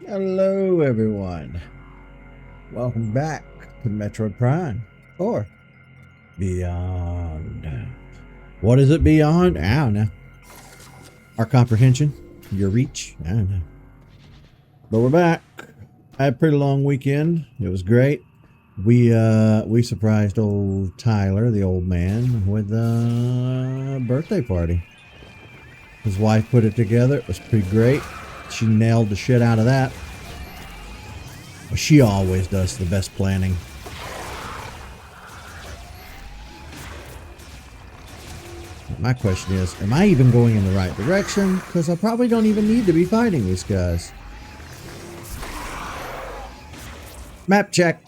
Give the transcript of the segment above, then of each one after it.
Hello, everyone. Welcome back to Metroid Prime or Beyond. What is it beyond? I don't know. Our comprehension, your reach, I don't know. But we're back. I had a pretty long weekend. It was great. We surprised old Tyler, the old man, with a birthday party. His wife put it together. It was pretty great. She nailed the shit out of that. She always does the best planning. My question is, am I even going in the right direction? Because I probably don't even need to be fighting these guys. Map check.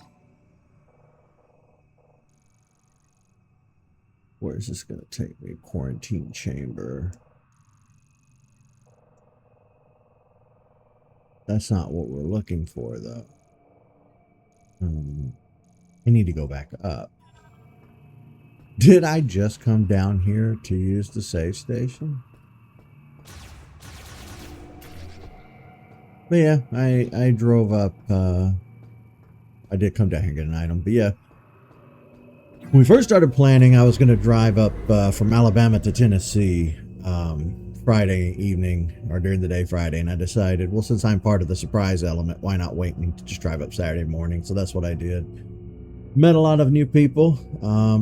Where is this going to take me? Quarantine chamber. That's not what we're looking for, though. I need to go back up. Did I just come down here to use the save station? But yeah, I drove up. I did come down here and get an item. But yeah, when we first started planning, I was going to drive up from Alabama to Tennessee Friday evening or during the day Friday. And I decided, well, since I'm part of the surprise element, why not wait and just drive up Saturday morning? So that's what I did. Met a lot of new people.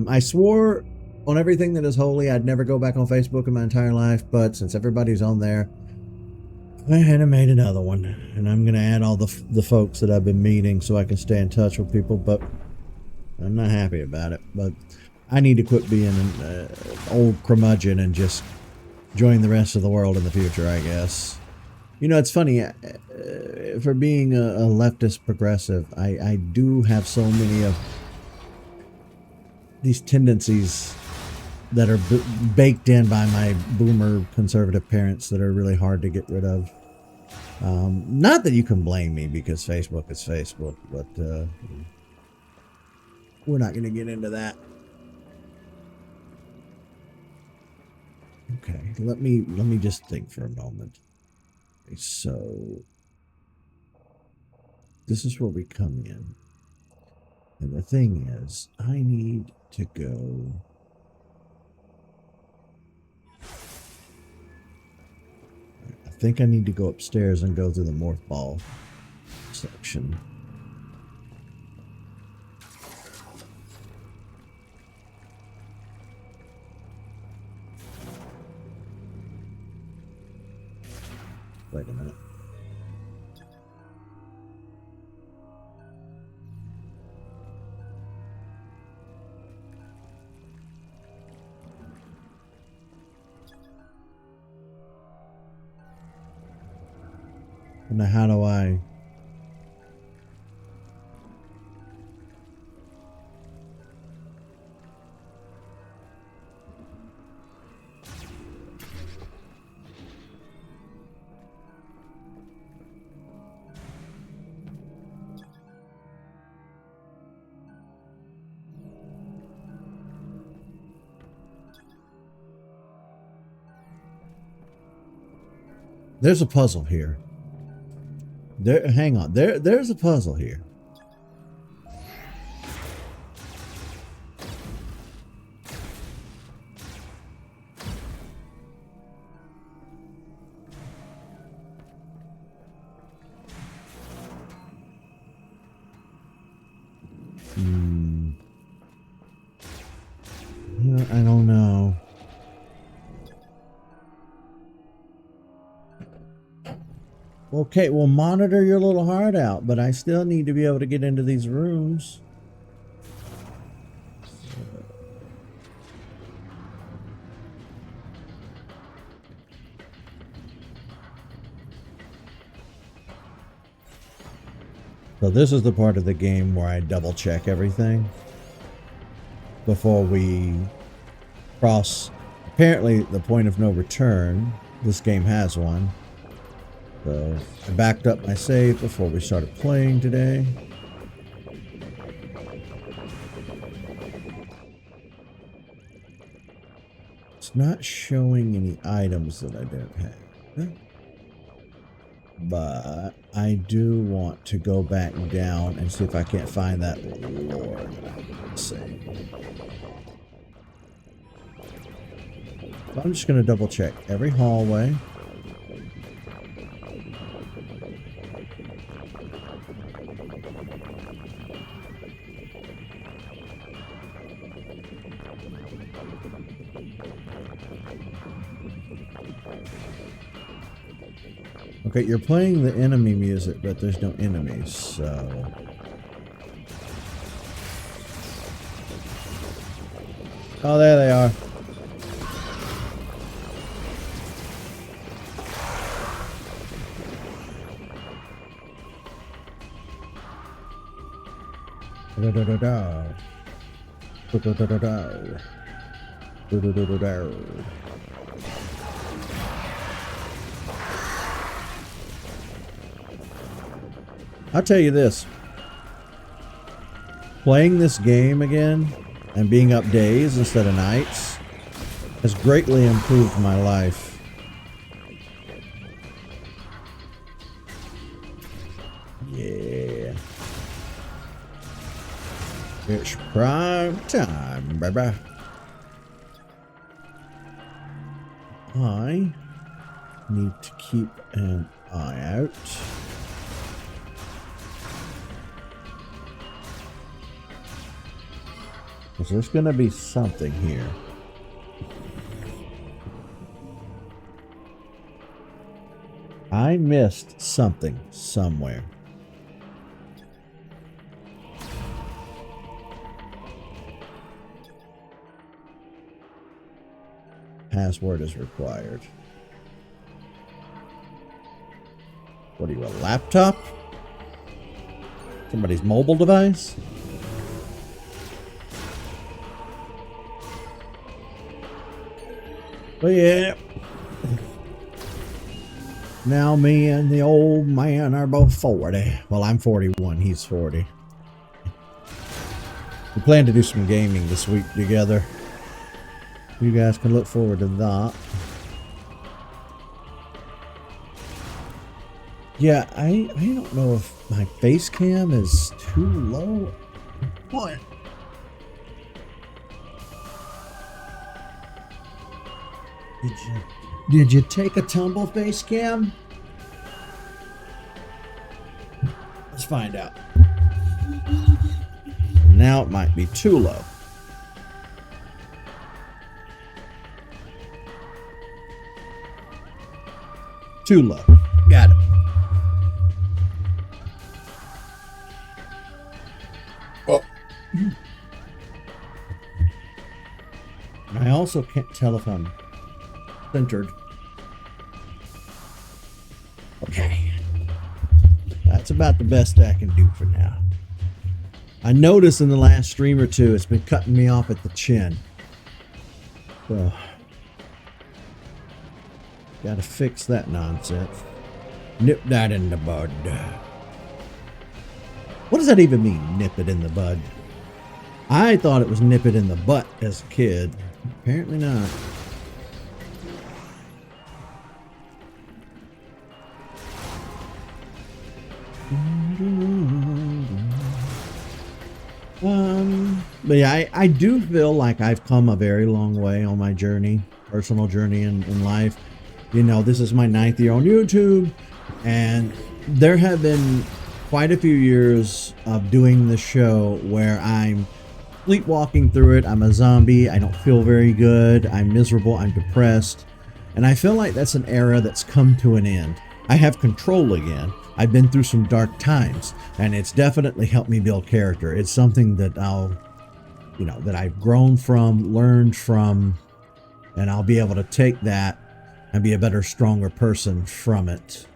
I swore on everything that is holy I'd never go back on Facebook in my entire life, but since everybody's on there, I had made another one, and I'm gonna add all the folks that I've been meeting so I can stay in touch with people. But I'm not happy about it. But I need to quit being an old curmudgeon and just join the rest of the world in the future, I guess. You know, it's funny, for being a leftist progressive, I do have so many of these tendencies that are baked in by my boomer conservative parents that are really hard to get rid of. Not that you can blame me, because Facebook is Facebook, but we're not going to get into that. Okay, let me just think for a moment. Okay, so this is where we come in. And the thing is, I need to go. I think I need to go upstairs and go through the morph ball section. Wait a minute. Now, how do I? There's a puzzle here. Hang on. There's a puzzle here. I don't know. Okay, well, monitor your little heart out, but I still need to be able to get into these rooms. So this is the part of the game where I double check everything before we cross, apparently, the point of no return. This game has one. So I backed up my save before we started playing today. It's not showing any items that I don't have. But I do want to go back down and see if I can't find that lore. Let's see. So I'm just going to double check every hallway. Okay, you're playing the enemy music, but there's no enemies, so... Oh, there they are. Da da da da. Da da da da da. Da da da da da. I'll tell you this. Playing this game again and being up days instead of nights has greatly improved my life. Yeah. It's prime time, baby. I need to keep an eye out. Because there's going to be something here. I missed something somewhere. Password is required. What are you, a laptop? Somebody's mobile device? But yeah. Now me and the old man are both 40. Well, I'm 41. He's 40. We plan to do some gaming this week together. You guys can look forward to that. Yeah, I don't know if my face cam is too low. What? Did you take a tumble, face cam? Let's find out. Now it might be too low. Too low. Got it. Oh. I also can't tell if I'm centered. Okay. That's about the best I can do for now. I noticed in the last stream or two it's been cutting me off at the chin. So gotta fix that nonsense. Nip that in the bud. What does that even mean, nip it in the bud? I thought it was nip it in the butt as a kid. Apparently not. But yeah, I do feel like I've come a very long way on my journey, personal journey in life. You know, this is my 9th year on YouTube, and there have been quite a few years of doing the show where I'm sleepwalking through it. I'm a zombie. I don't feel very good. I'm miserable. I'm depressed. And I feel like that's an era that's come to an end. I have control again. I've been through some dark times, and it's definitely helped me build character. It's something that that I've grown from, learned from, and I'll be able to take that and be a better, stronger person from it.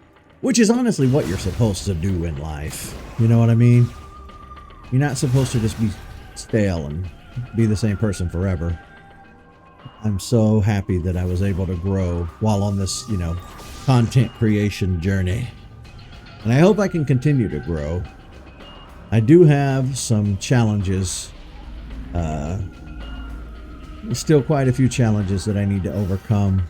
Which is honestly what you're supposed to do in life. You know what I mean? You're not supposed to just be stale and be the same person forever. I'm so happy that I was able to grow while on this, content creation journey. And I hope I can continue to grow. I do have some challenges. There's still quite a few challenges that I need to overcome.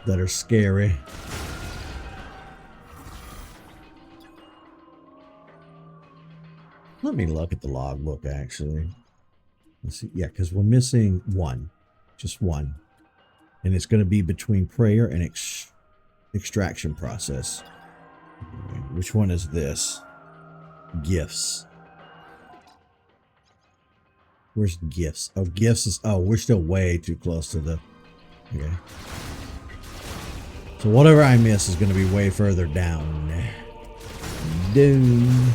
that are scary. Let me look at the logbook, actually. Let's see. Yeah, because we're missing one. Just one. And it's going to be between prayer and extraction process. Which one is this? Gifts. Where's gifts? Oh, gifts is... Oh, we're still way too close to the... Okay. So whatever I miss is going to be way further down. Doom.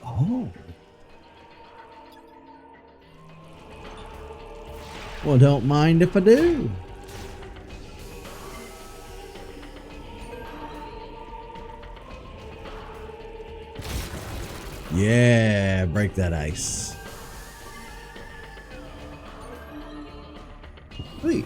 Oh. Well, don't mind if I do. Yeah, break that ice. Sweet.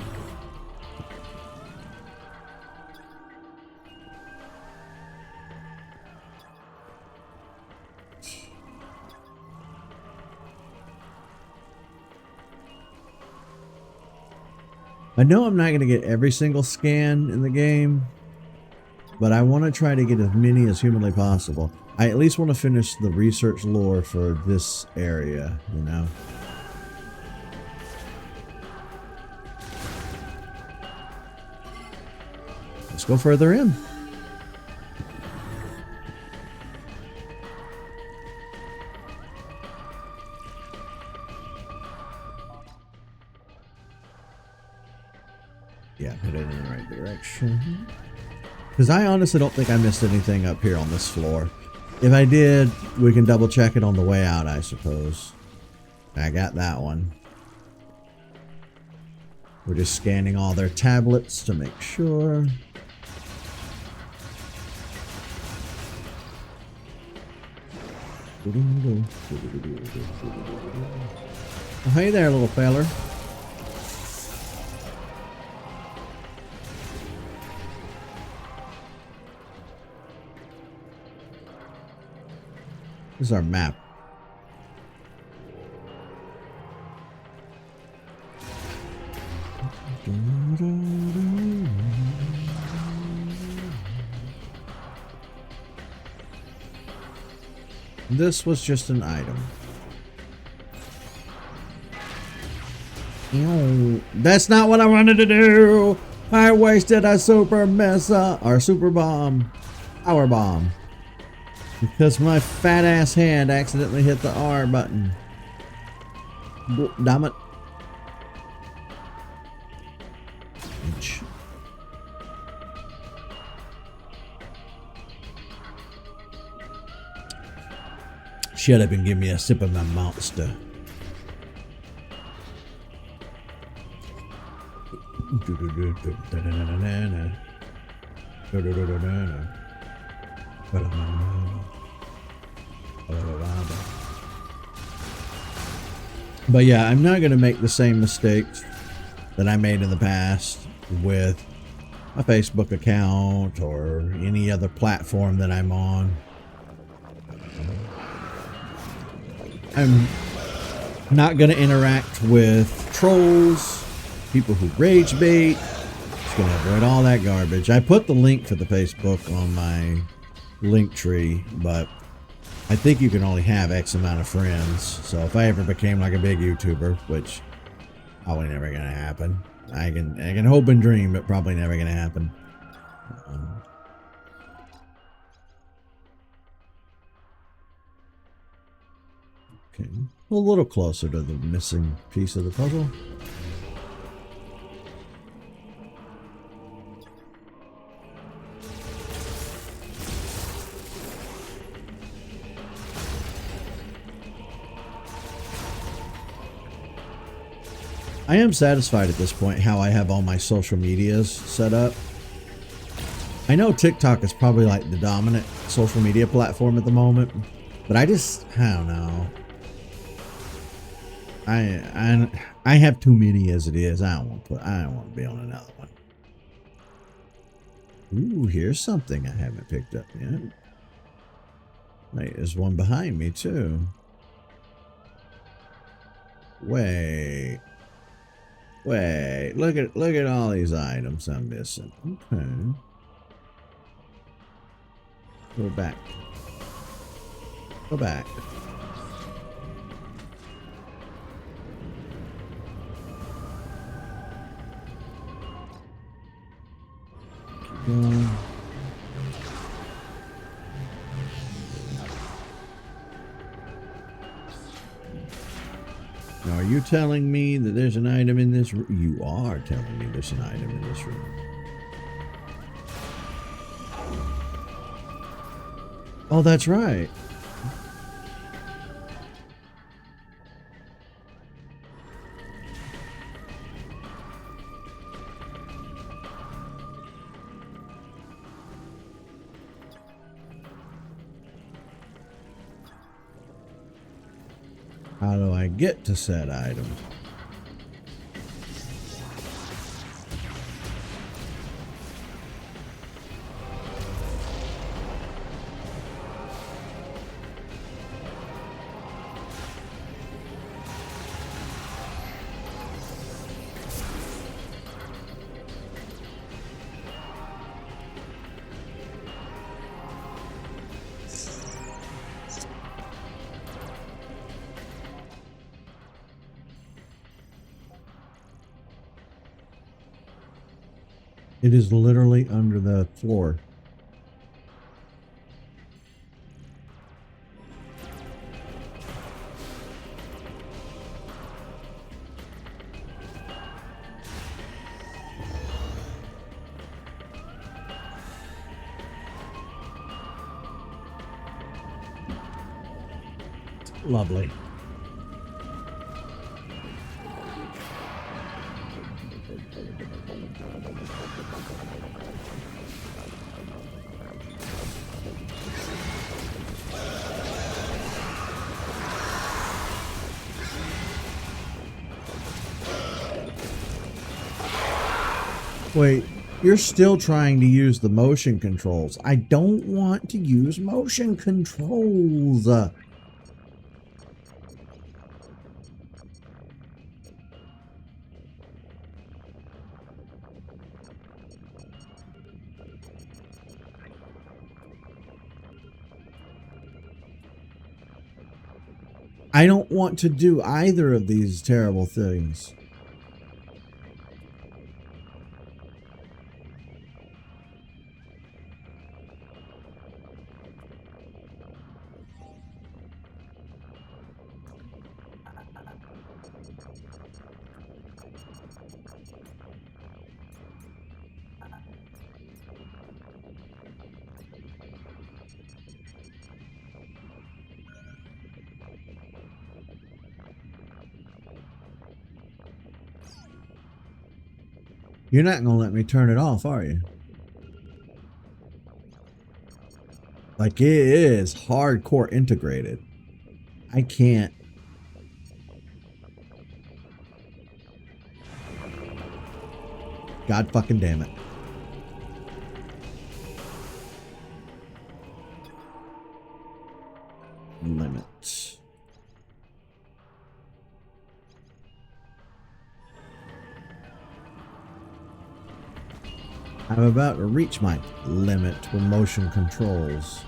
I know I'm not going to get every single scan in the game, but I want to try to get as many as humanly possible. I at least want to finish the research lore for this area, you know? Let's go further in. Yeah, put it in the right direction. Because I honestly don't think I missed anything up here on this floor. If I did, we can double check it on the way out, I suppose. I got that one. We're just scanning all their tablets to make sure. Oh, hey there, little feller. This is our map. This was just an item. No, that's not what I wanted to do. I wasted a super mesa or super bomb, power bomb, because my fat ass hand accidentally hit the R button. Damn it. Shut up and give me a sip of my monster. But yeah, I'm not going to make the same mistakes that I made in the past with my Facebook account or any other platform that I'm on. I'm not going to interact with trolls, people who rage bait. Just going to avoid all that garbage. I put the link for the Facebook on my link tree, but I think you can only have X amount of friends. So if I ever became like a big YouTuber, which probably never going to happen. I can hope and dream, but probably never going to happen. Okay, a little closer to the missing piece of the puzzle. I am satisfied at this point how I have all my social medias set up. I know TikTok is probably like the dominant social media platform at the moment, but I don't know. I have too many as it is. I don't want to be on another one. Ooh, here's something I haven't picked up yet. Wait, there's one behind me too. Wait. Look at all these items I'm missing. Okay. Go back. Go back. Keep going. Now, are you telling me that there's an item in this room? You are telling me there's an item in this room. Oh, that's right. How do I get to said item? It is literally under the floor. Lovely. Wait, you're still trying to use the motion controls. I don't want to use motion controls. I don't want to do either of these terrible things. You're not going to let me turn it off, are you? Like, it is hardcore integrated. I can't. God fucking damn it. Limits. I'm about to reach my limit with motion controls.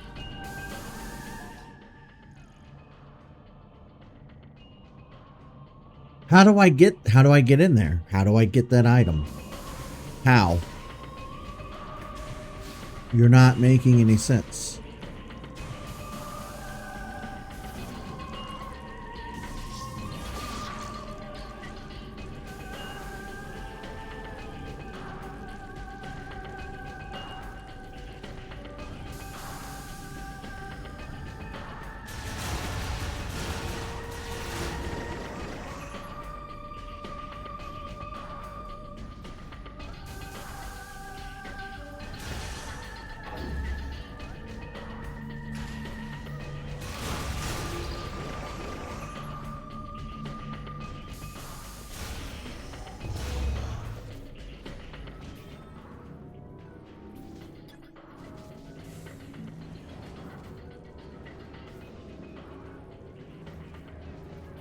How do I get in there? How do I get that item? How? You're not making any sense.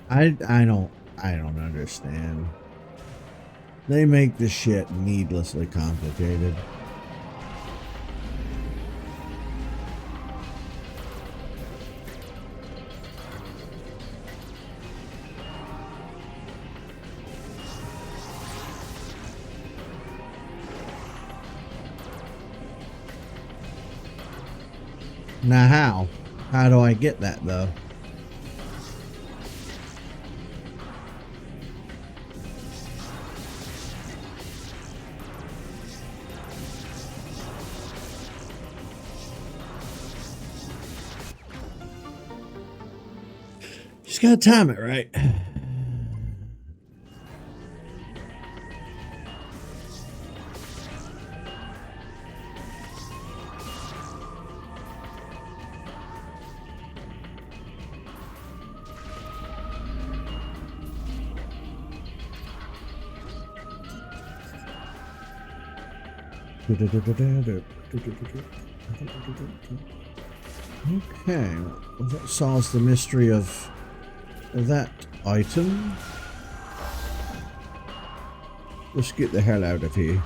I don't understand. They make this shit needlessly complicated. Now how? How do I get that though? Just gotta time it right. Okay, well, that solves the mystery of that item. Let's get the hell out of here.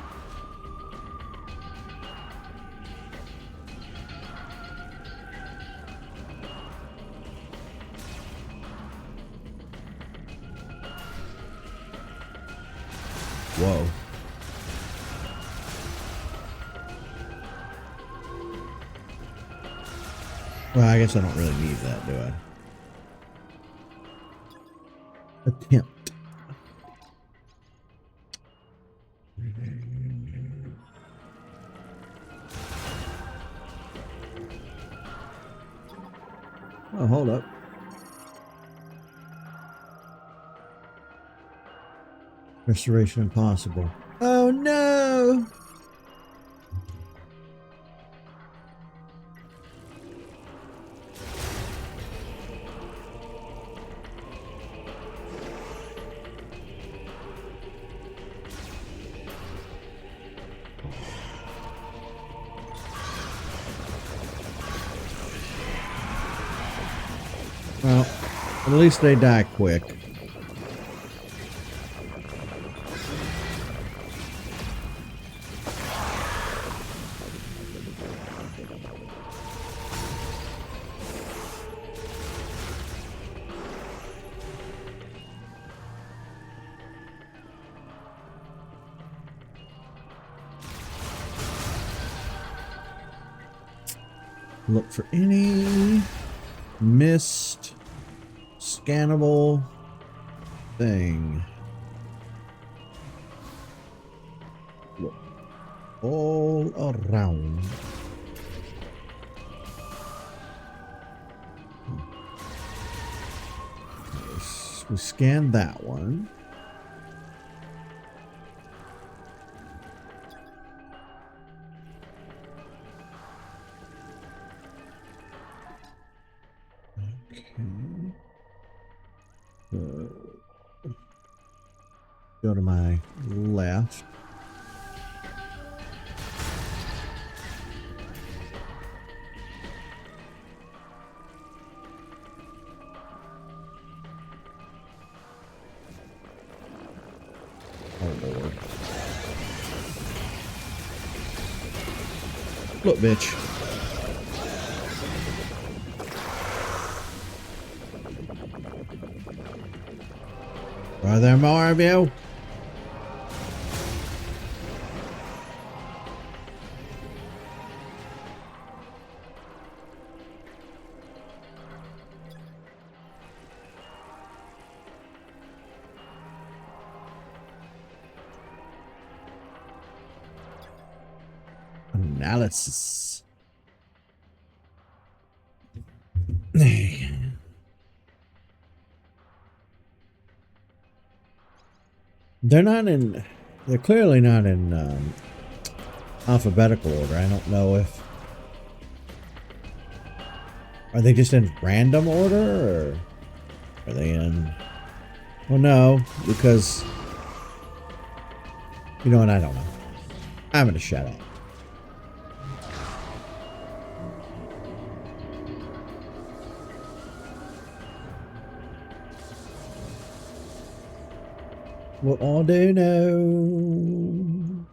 Whoa. Well, I guess I don't really need that, do I? Attempt. Oh, hold up. Restoration impossible. Oh no! Well, at least they die quick. Look for any missed scannable thing. Look all around. We scanned that one. Go to my left. Oh Lord. Look, bitch. Are there more of you? Analysis. They're clearly not in alphabetical order. I don't know if, are they just in random order, or are they in, well, no, because, you know what, I don't know. I'm gonna shut up. What I do know.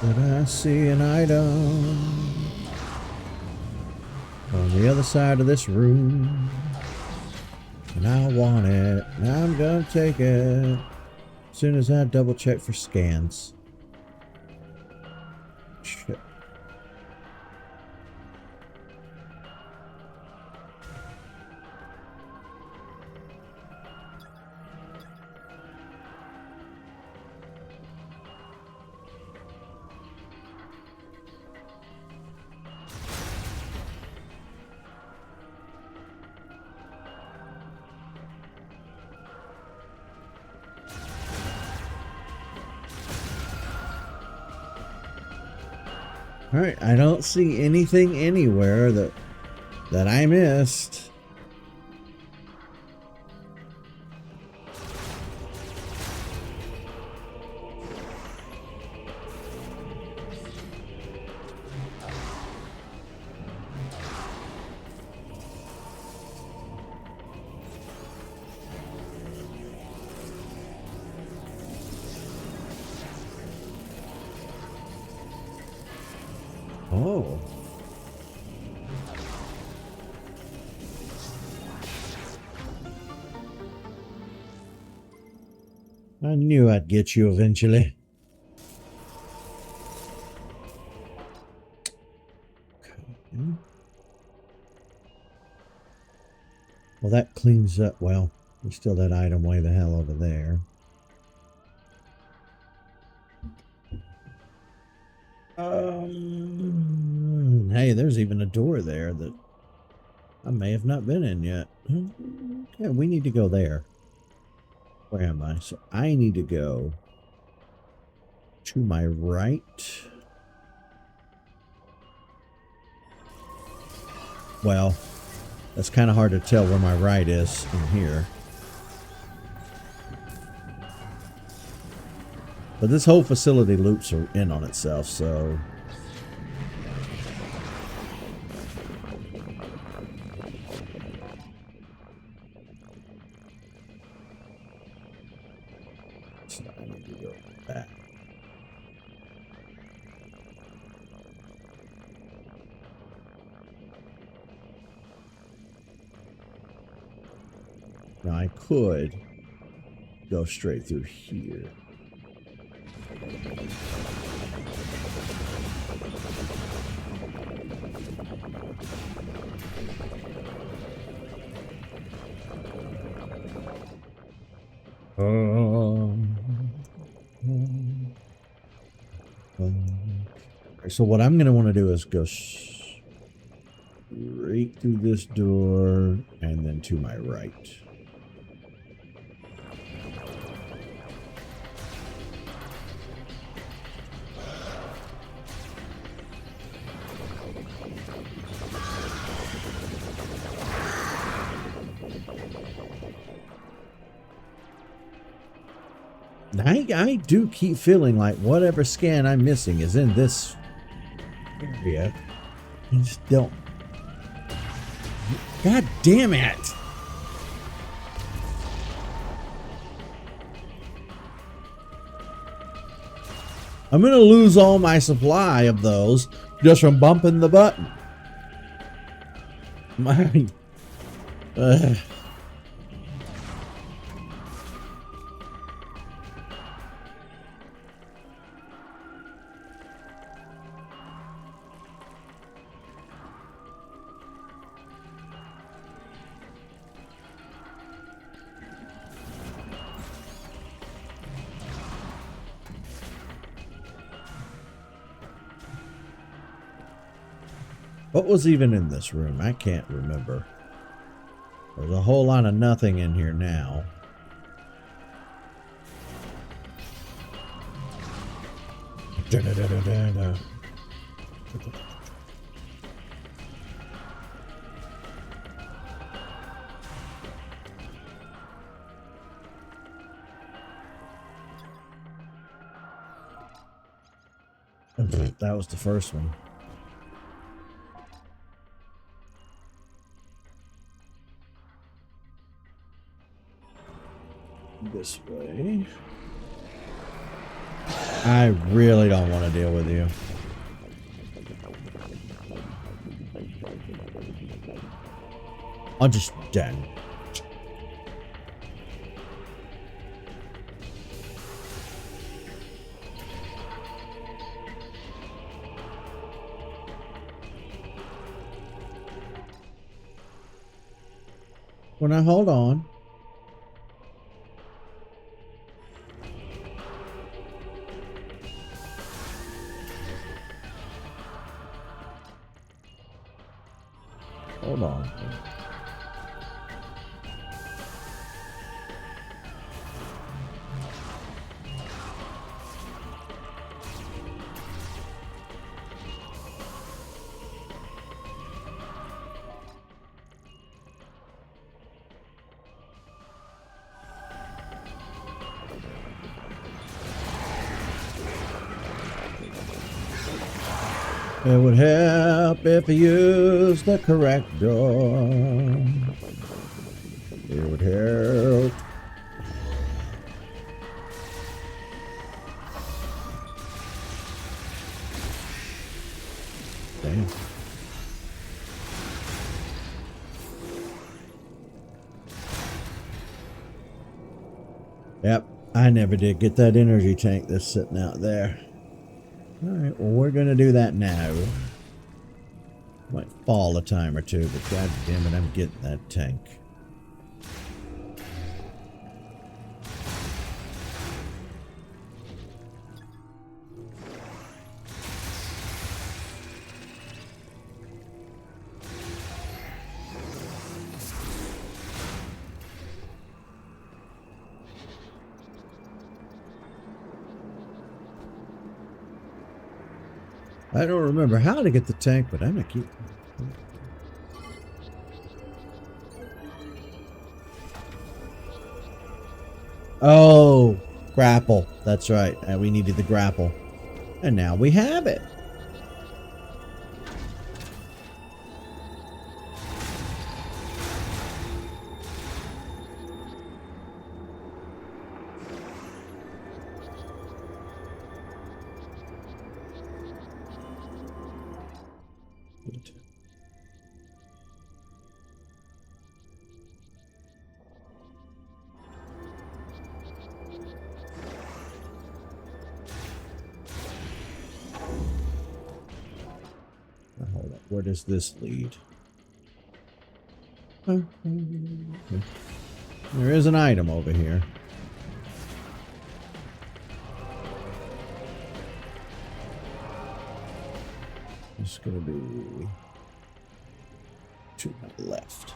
That I see an item on the other side of this room. And I want it. And I'm gonna take it. As soon as I double check for scans. Shit. Alright, I don't see anything anywhere that I missed. Oh. I knew I'd get you eventually. Okay. Well, that cleans up. Well, there's still that item way the hell over there. Hey, there's even a door there that I may have not been in yet. Yeah, we need to go there. Where am I? So I need to go to my right. Well, that's kind of hard to tell where my right is in here. But this whole facility loops are in on itself, so... So I need to go back. Now I could go straight through here. So what I'm going to want to do is go straight through this door and then to my right. I do keep feeling like whatever scan I'm missing is in this area. I just don't. God damn it! I'm gonna lose all my supply of those just from bumping the button. My. What was even in this room? I can't remember. There's a whole lot of nothing in here now. That was the first one. this way. I really don't want to deal with you. I'll just den. When I hold on. Hold on. It would help if you used the correct door. It would help. Damn. Yep, I never did get that energy tank that's sitting out there. Alright, well, we're gonna do that now. Might fall a time or two, but god damn it, I'm getting that tank. I don't remember how to get the tank, but I'm gonna keep. Oh, grapple. That's right. We needed the grapple. And now we have it. Hold up. Where does this lead? There is an item over here. It's gonna be to my left.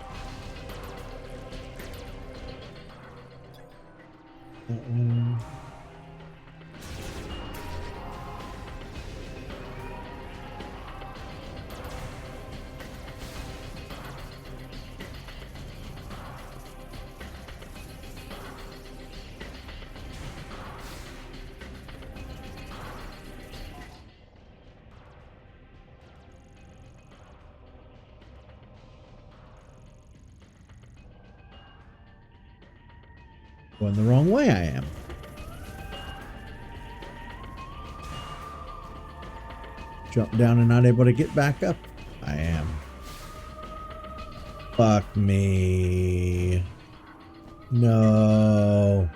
Going the wrong way, I am. Jump down and not able to get back up. I am. Fuck me. No.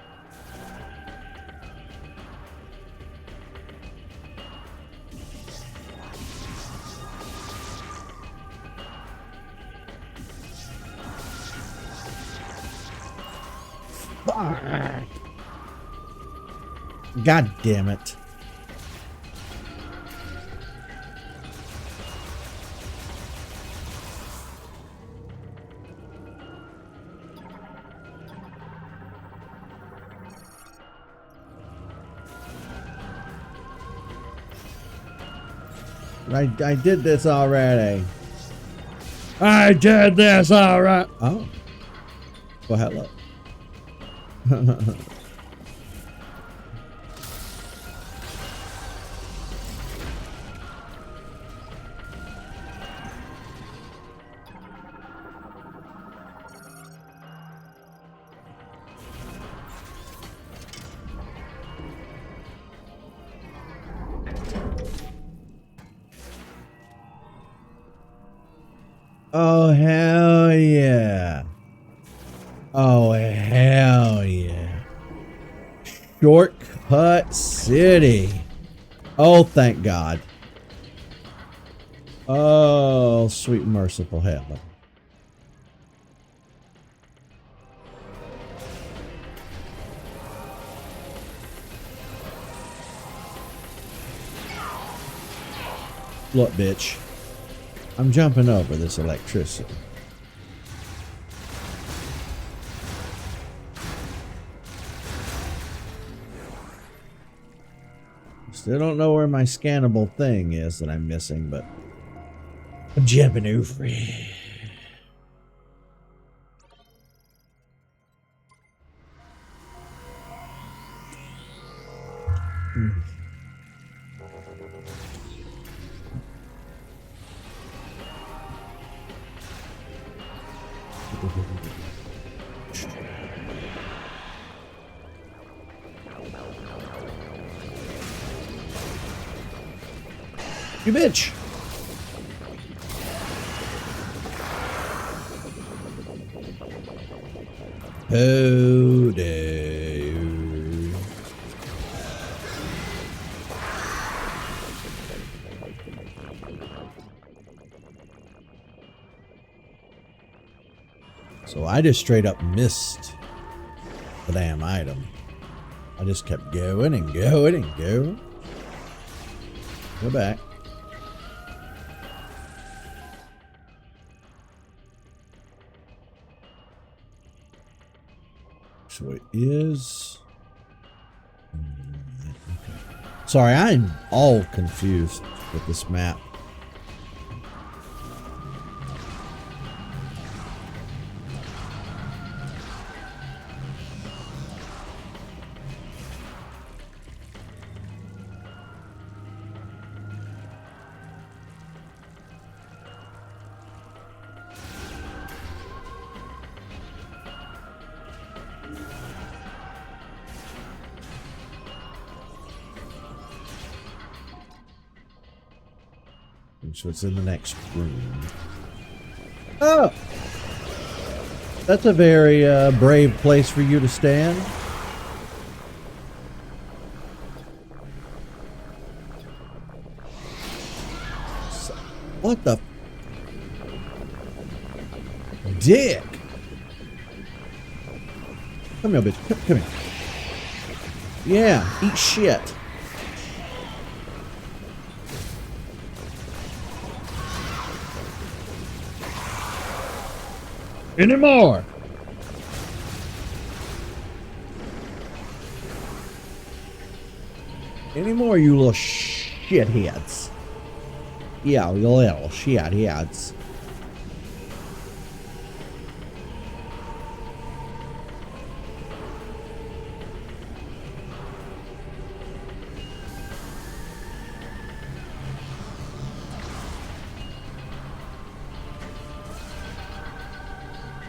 God damn it. I did this already. I did this already. Oh. Well, hello. Oh, hell yeah. Oh, hell yeah. Shortcut City. Oh, thank God. Oh, sweet merciful heaven. Look, bitch. I'm jumping over this electricity. Still don't know where my scannable thing is that I'm missing, but I'm jumping over it. You bitch! Oh, no. So I just straight up missed the damn item. I just kept going and going and going. Go back. So it is. Okay. Sorry, I'm all confused with this map. So it's in the next room. Oh! That's a very brave place for you to stand. What the? Dick! Come here, bitch. Come here. Yeah, eat shit. Anymore. Anymore, you little shitheads. Yeah, you little shitheads.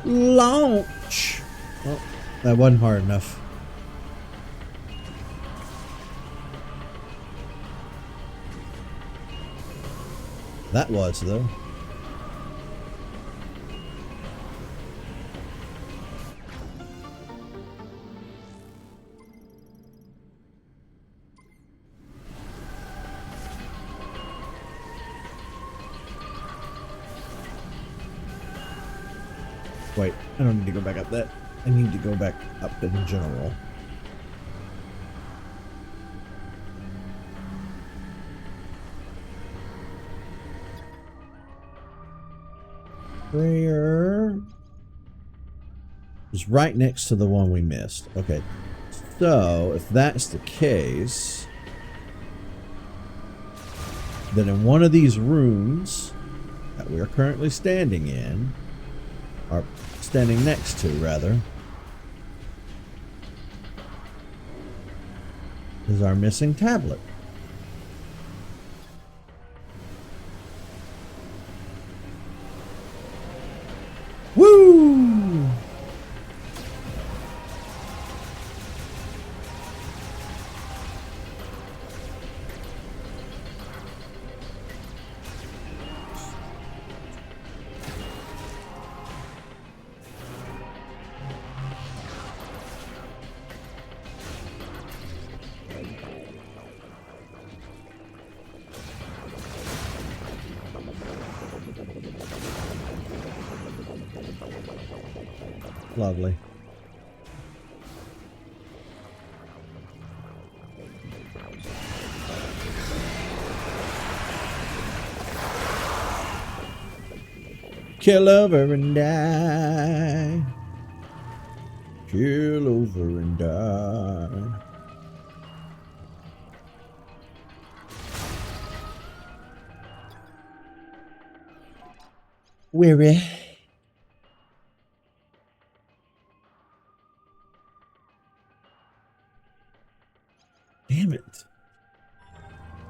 Launch! Oh, that wasn't hard enough. That was, though. Wait, I don't need to go back up that. I need to go back up in general. Prayer is right next to the one we missed. Okay, so if that's the case, then in one of these rooms that we are currently standing in, or standing next to rather, is our missing tablet. Woo! Lovely. Kill over and die. Kill over and die. Weary. Damn it.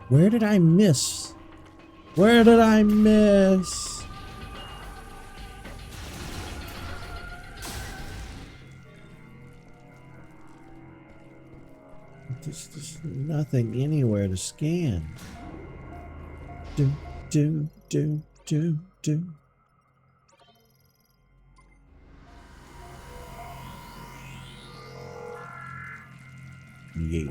Where did I miss? Where did I miss? There's nothing anywhere to scan. Do. Yeah.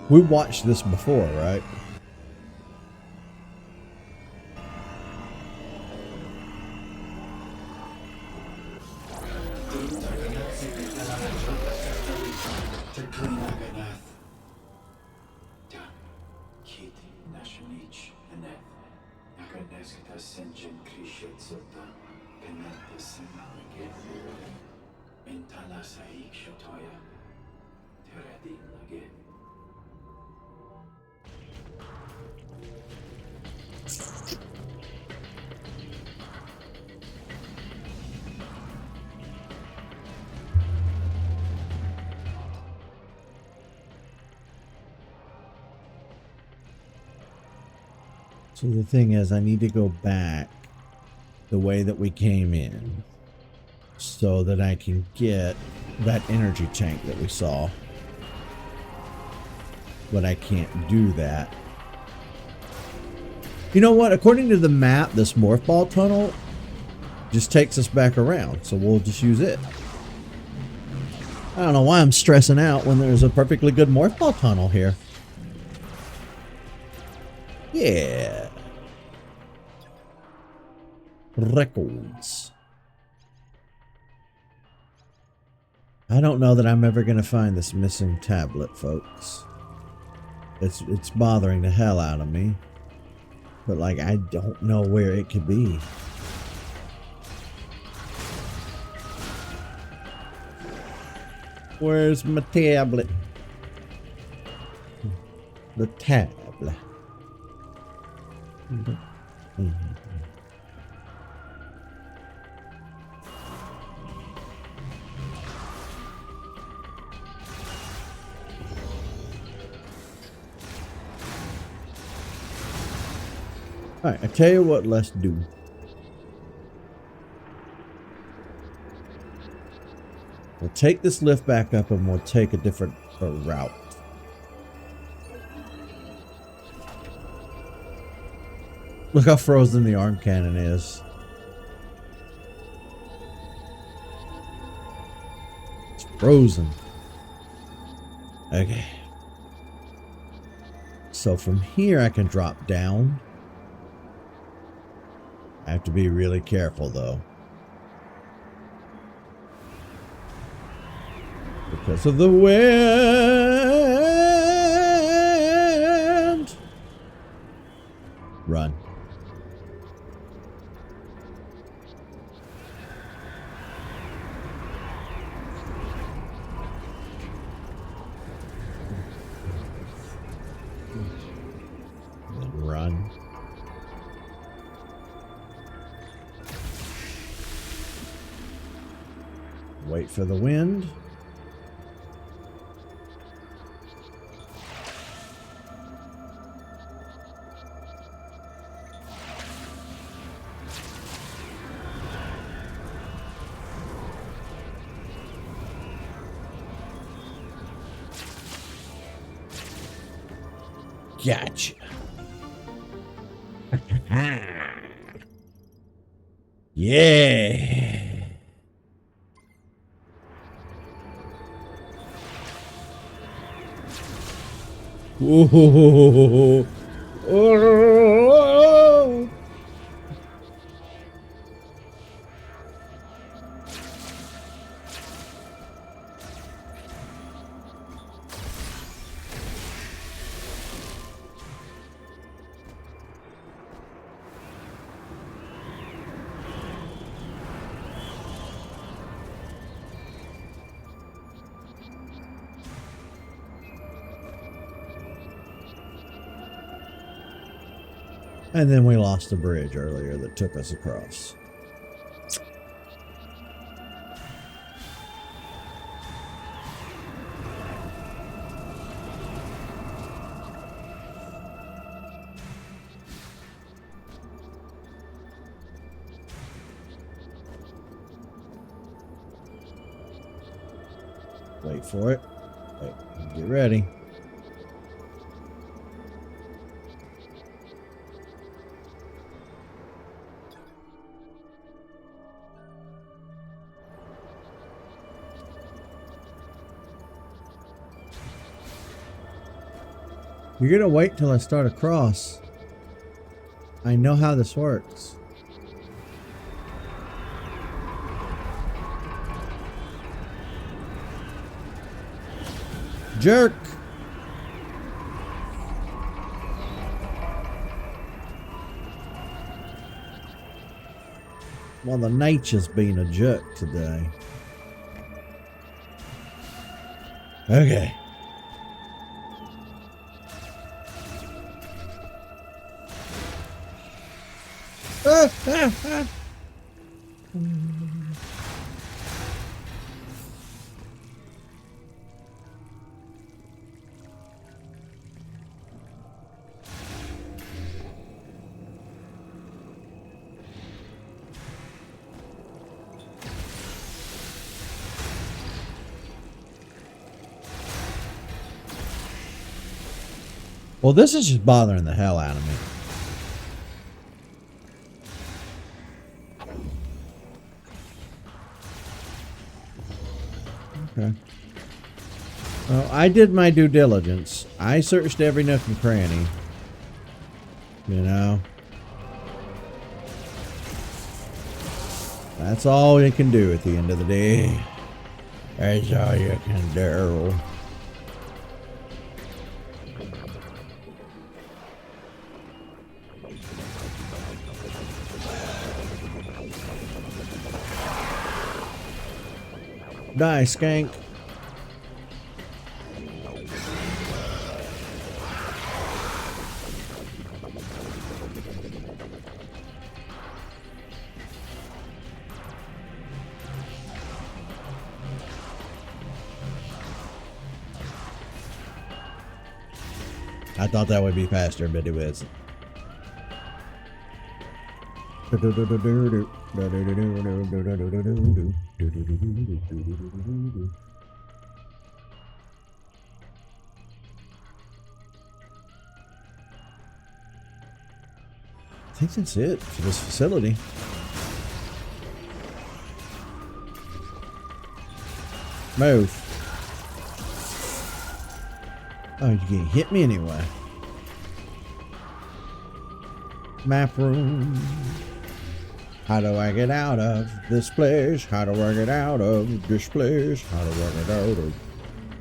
We watched this before, right? So the thing is, I need to go back the way that we came in so that I can get that energy tank that we saw. But I can't do that. You know what? According to the map, this morph ball tunnel just takes us back around. So we'll just use it. I don't know why I'm stressing out when there's a perfectly good morph ball tunnel here. Yeah. Records. I don't know that I'm ever going to find this missing tablet, folks. It's bothering the hell out of me. But, like, I don't know where it could be. Where's my tablet? The tablet. Alright, I tell you what, let's do. We'll take this lift back up and we'll take a different route. Look how frozen the arm cannon is. It's frozen. Okay. So from here I can drop down. I have to be really careful though. Because of the wind. Run. Run. Wait for the wind. Gotcha. Yeah. Whoa. Oh. And then we lost the bridge earlier that took us across. Wait for it. Wait, get ready. You're gonna wait till I start across. I know how this works. Jerk! Well, the nature's being a jerk today. Okay. Well, this is just bothering the hell out of me. Okay. Well, I did my due diligence. I searched every nook and cranny. You know? That's all you can do at the end of the day. That's all you can do. Die, skank. I thought that would be faster, but it wasn't. I think that's it for this facility. Move. Oh, you can't hit me anyway. Map room. How do I get out of this place? How do I get out of this place? How do I get out of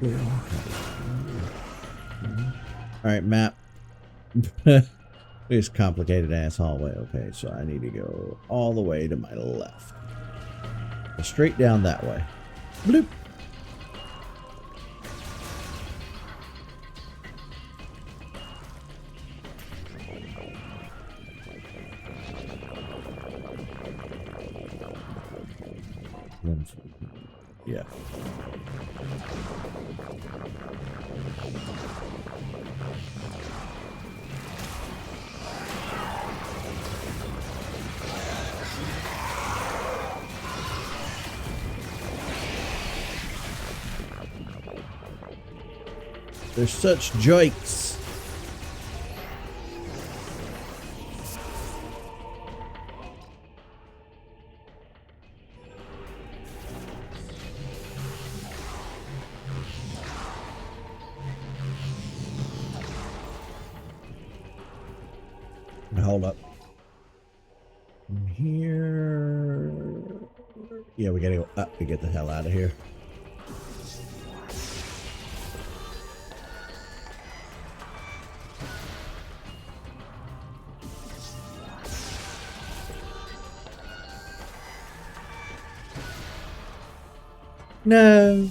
this? Alright, map. It's complicated ass hallway. Okay, so I need to go all the way to my left. Go straight down that way. Bloop. Yeah. They're such jokes. Hold up. From here. Yeah, we gotta go up to get the hell out of here. No.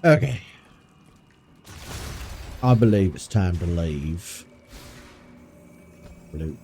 Okay. I believe it's time to leave. Blue.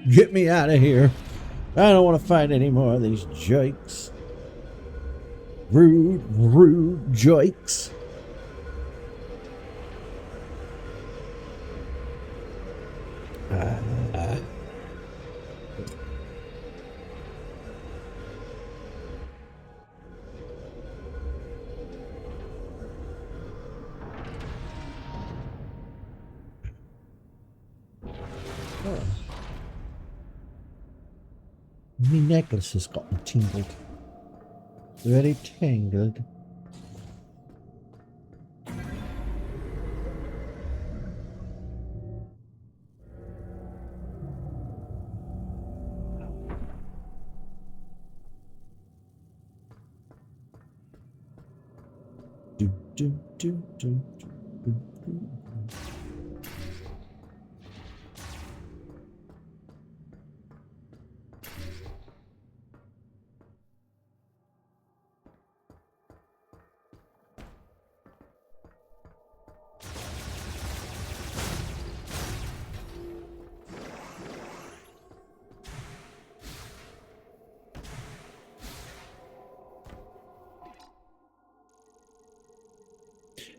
Get me out of here. I don't want to fight any more of these jokes. Rude jokes. My necklace has gotten tingled. Very tangled. Do.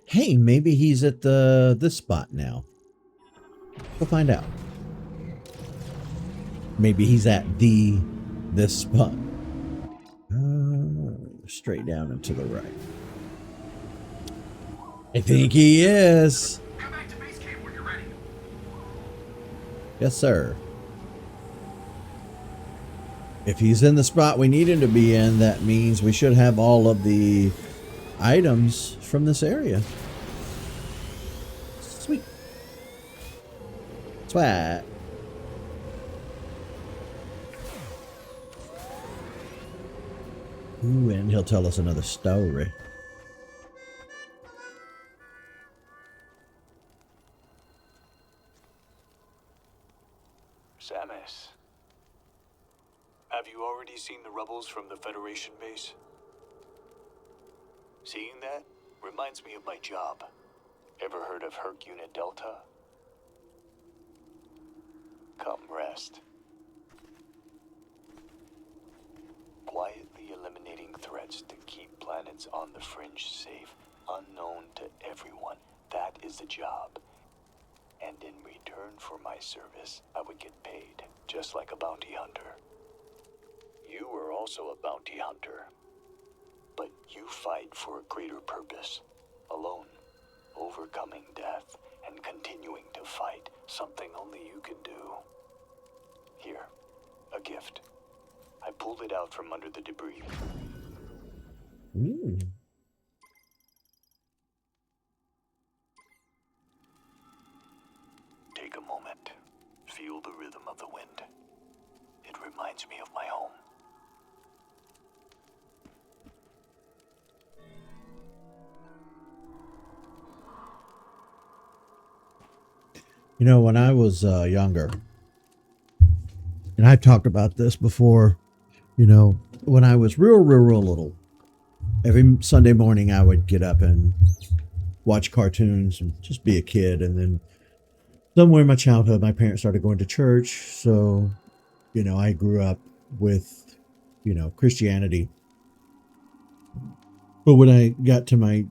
Hey, maybe he's at this spot now. Go find out. Maybe he's at this spot. Straight down and to the right. I think he is. Come back to base camp when you're ready. Yes, sir. If he's in the spot we need him to be in, that means we should have all of the items from this area. Sweet. Swag. Ooh, and he'll tell us another story. Samus, I Have you already seen the rebels from the Federation base? Seeing that reminds me of my job. Ever heard of Herc Unit Delta? Come rest. Quietly eliminating threats to keep planets on the fringe safe, unknown to everyone. That is the job. And in return for my service, I would get paid, just like a bounty hunter. You are also a bounty hunter. But you fight for a greater purpose, alone, overcoming death and continuing to fight, something only you can do. Here, a gift. I pulled it out from under the debris. Ooh. Take a moment. Feel the rhythm of the wind. It reminds me of my home. You know, when I was younger, and I've talked about this before, you know, when I was real little, every Sunday morning I would get up and watch cartoons and just be a kid. And then somewhere in my childhood, my parents started going to church. So, you know, I grew up with, you know, Christianity. But when I got to my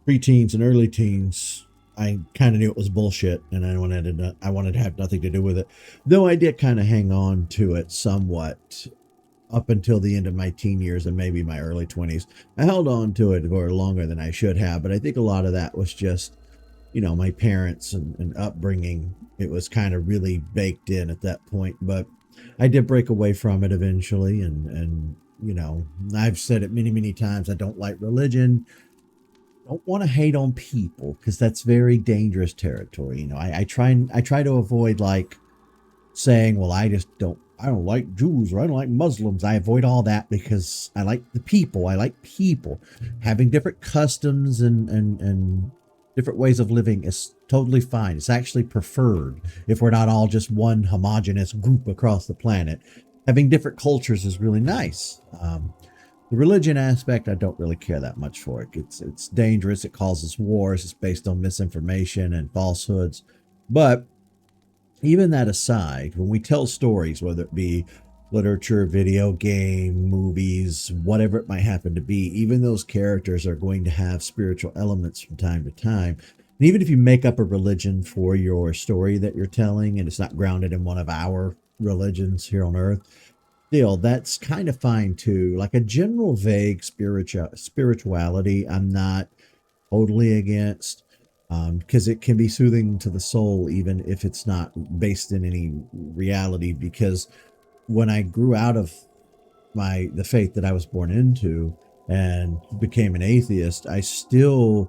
preteens and early teens, I kind of knew it was bullshit, and I wanted to have nothing to do with it. Though I did kind of hang on to it somewhat up until the end of my teen years and maybe my early 20s. I held on to it for longer than I should have, but I think a lot of that was just, you know, my parents and upbringing. It was kind of really baked in at that point, but I did break away from it eventually, and you know, I've said it many times. I don't like religion. Don't want to hate on people because that's very dangerous territory. You know, I try to avoid like saying, well, I don't like Jews or I don't like Muslims. I avoid all that because I like the people. I like people having different customs and different ways of living is totally fine. It's actually preferred if we're not all just one homogenous group across the planet. Having different cultures is really nice. The religion aspect, I don't really care that much for it. It's dangerous. It causes wars. It's based on misinformation and falsehoods. But even that aside, when we tell stories, whether it be literature, video game, movies, whatever it might happen to be, even those characters are going to have spiritual elements from time to time. And even if you make up a religion for your story that you're telling and it's not grounded in one of our religions here on Earth, still, that's kind of fine too. Like a general vague spirituality, I'm not totally against, because it can be soothing to the soul, even if it's not based in any reality. Because when I grew out of the faith that I was born into and became an atheist, I still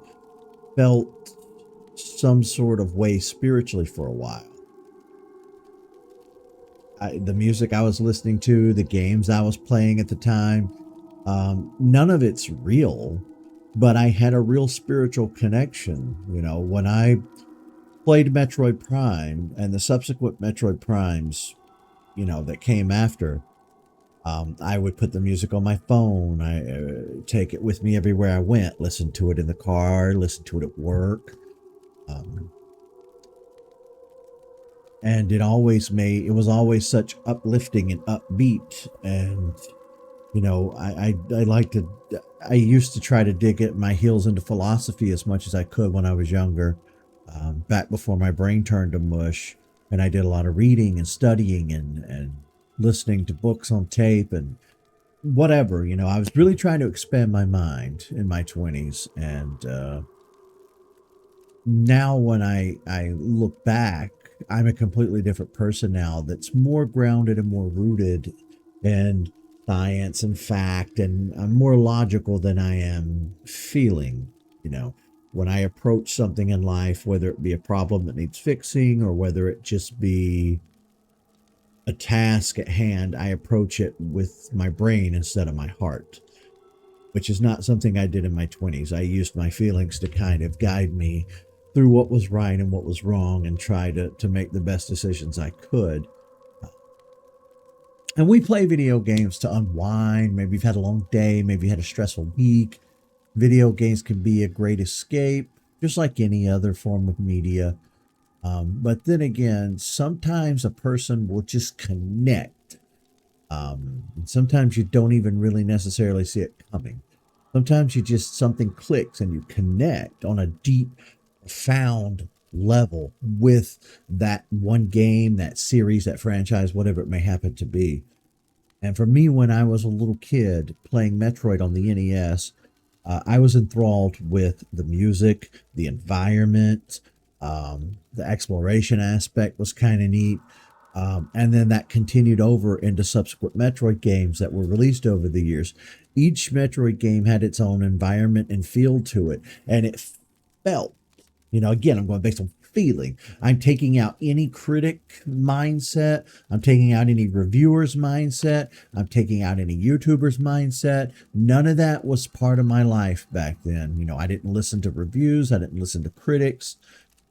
felt some sort of way spiritually for a while. The music I was listening to, the games I was playing at the time, none of it's real, but I had a real spiritual connection. You know, when I played Metroid Prime and the subsequent Metroid Primes, you know, that came after, I would put the music on my phone. I take it with me everywhere I went, listen to it in the car, listen to it at work. And it was always such uplifting and upbeat. And, you know, I used to try to dig at my heels into philosophy as much as I could when I was younger, back before my brain turned to mush. And I did a lot of reading and studying and listening to books on tape and whatever. You know, I was really trying to expand my mind in my 20s. And now when I look back, I'm a completely different person now that's more grounded and more rooted in science and fact, and I'm more logical than I am feeling. You know, when I approach something in life, whether it be a problem that needs fixing or whether it just be a task at hand, I approach it with my brain instead of my heart, which is not something I did in my 20s. I used my feelings to kind of guide me through what was right and what was wrong and try to make the best decisions I could. And we play video games to unwind. Maybe you've had a long day. Maybe you had a stressful week. Video games can be a great escape, just like any other form of media. But then again, sometimes a person will just connect. And sometimes you don't even really necessarily see it coming. Sometimes you just, something clicks and you connect on a deep, profound level with that one game, that series, that franchise, whatever it may happen to be. And for me, when I was a little kid playing Metroid on the NES, I was enthralled with the music, the environment, the exploration aspect was kind of neat. And then that continued over into subsequent Metroid games that were released over the years. Each Metroid game had its own environment and feel to it, and it felt, again, I'm going based on feeling. I'm taking out any critic mindset. I'm taking out any reviewer's mindset. I'm taking out any YouTuber's mindset. None of that was part of my life back then. I didn't listen to reviews. I didn't listen to critics.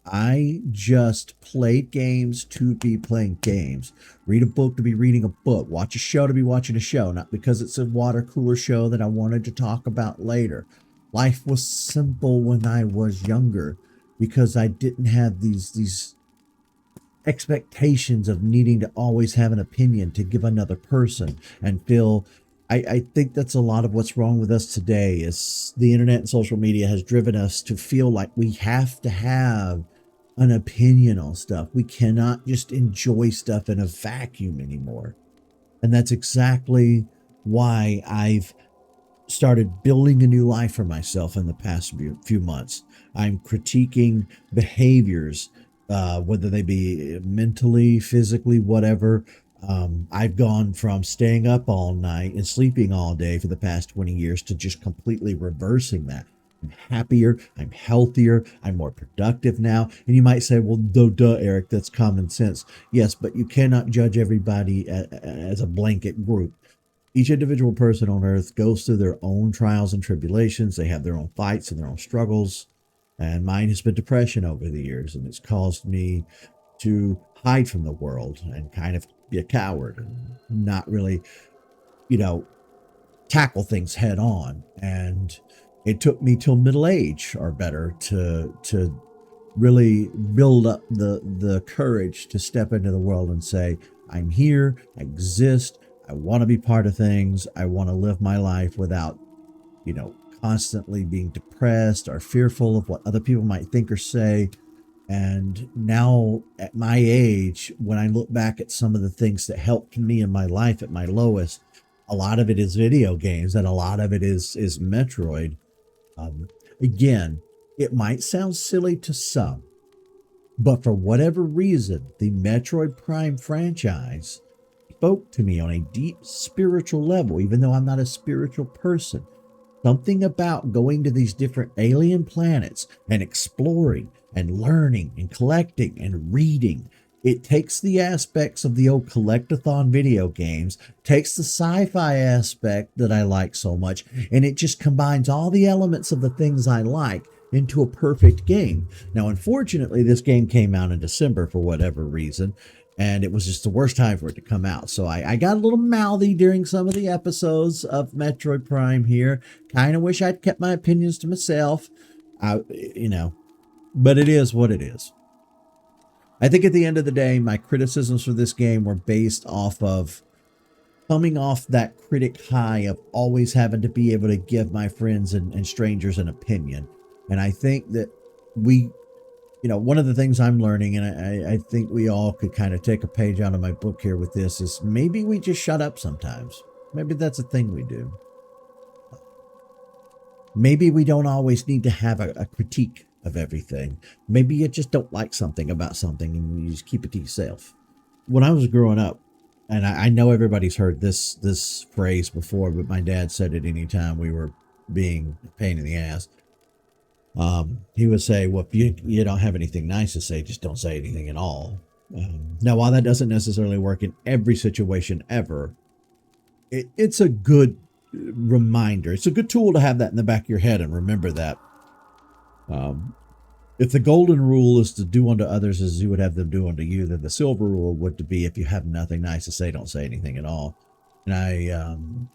I just played games to be playing games. Read a book to be reading a book. Watch a show to be watching a show. Not because it's a water cooler show that I wanted to talk about later. Life was simple when I was younger because I didn't have these expectations of needing to always have an opinion to give another person and feel. I think that's a lot of what's wrong with us today is the internet and social media has driven us to feel like we have to have an opinion on stuff. We cannot just enjoy stuff in a vacuum anymore. And that's exactly why I've started building a new life for myself in the past few months. I'm critiquing behaviors, whether they be mentally, physically, whatever. I've gone from staying up all night and sleeping all day for the past 20 years to just completely reversing that. I'm happier, I'm healthier, I'm more productive now. And you might say, well, duh, Eric, that's common sense. Yes, but you cannot judge everybody as a blanket group. Each individual person on earth goes through their own trials and tribulations. They have their own fights and their own struggles. And mine has been depression over the years, and it's caused me to hide from the world and kind of be a coward and not really, tackle things head on. And it took me till middle age or better to really build up the courage to step into the world and say, I'm here, I exist, I want to be part of things, I want to live my life without, constantly being depressed or fearful of what other people might think or say. And now at my age, when I look back at some of the things that helped me in my life at my lowest, a lot of it is video games and a lot of it is Metroid. Again, it might sound silly to some, but for whatever reason, the Metroid Prime franchise spoke to me on a deep spiritual level, even though I'm not a spiritual person. Something about going to these different alien planets and exploring and learning and collecting and reading. It takes the aspects of the old collectathon video games, takes the sci-fi aspect that I like so much, and it just combines all the elements of the things I like into a perfect game. Now, unfortunately, this game came out in December for whatever reason, and it was just the worst time for it to come out. So I got a little mouthy during some of the episodes of Metroid Prime here. Kind of wish I'd kept my opinions to myself. But it is what it is. I think at the end of the day, my criticisms for this game were based off of coming off that critic high of always having to be able to give my friends and strangers an opinion. And I think that one of the things I'm learning, and I think we all could kind of take a page out of my book here with this, is maybe we just shut up sometimes. Maybe that's a thing we do. Maybe we don't always need to have a critique of everything. Maybe you just don't like something about something and you just keep it to yourself. When I was growing up, and I know everybody's heard this phrase before, but my dad said it anytime we were being a pain in the ass. He would say, well, if you don't have anything nice to say, just don't say anything at all. Now, while that doesn't necessarily work in every situation ever, it's a good reminder. It's a good tool to have that in the back of your head and remember that. If the golden rule is to do unto others as you would have them do unto you, then the silver rule would be if you have nothing nice to say, don't say anything at all. And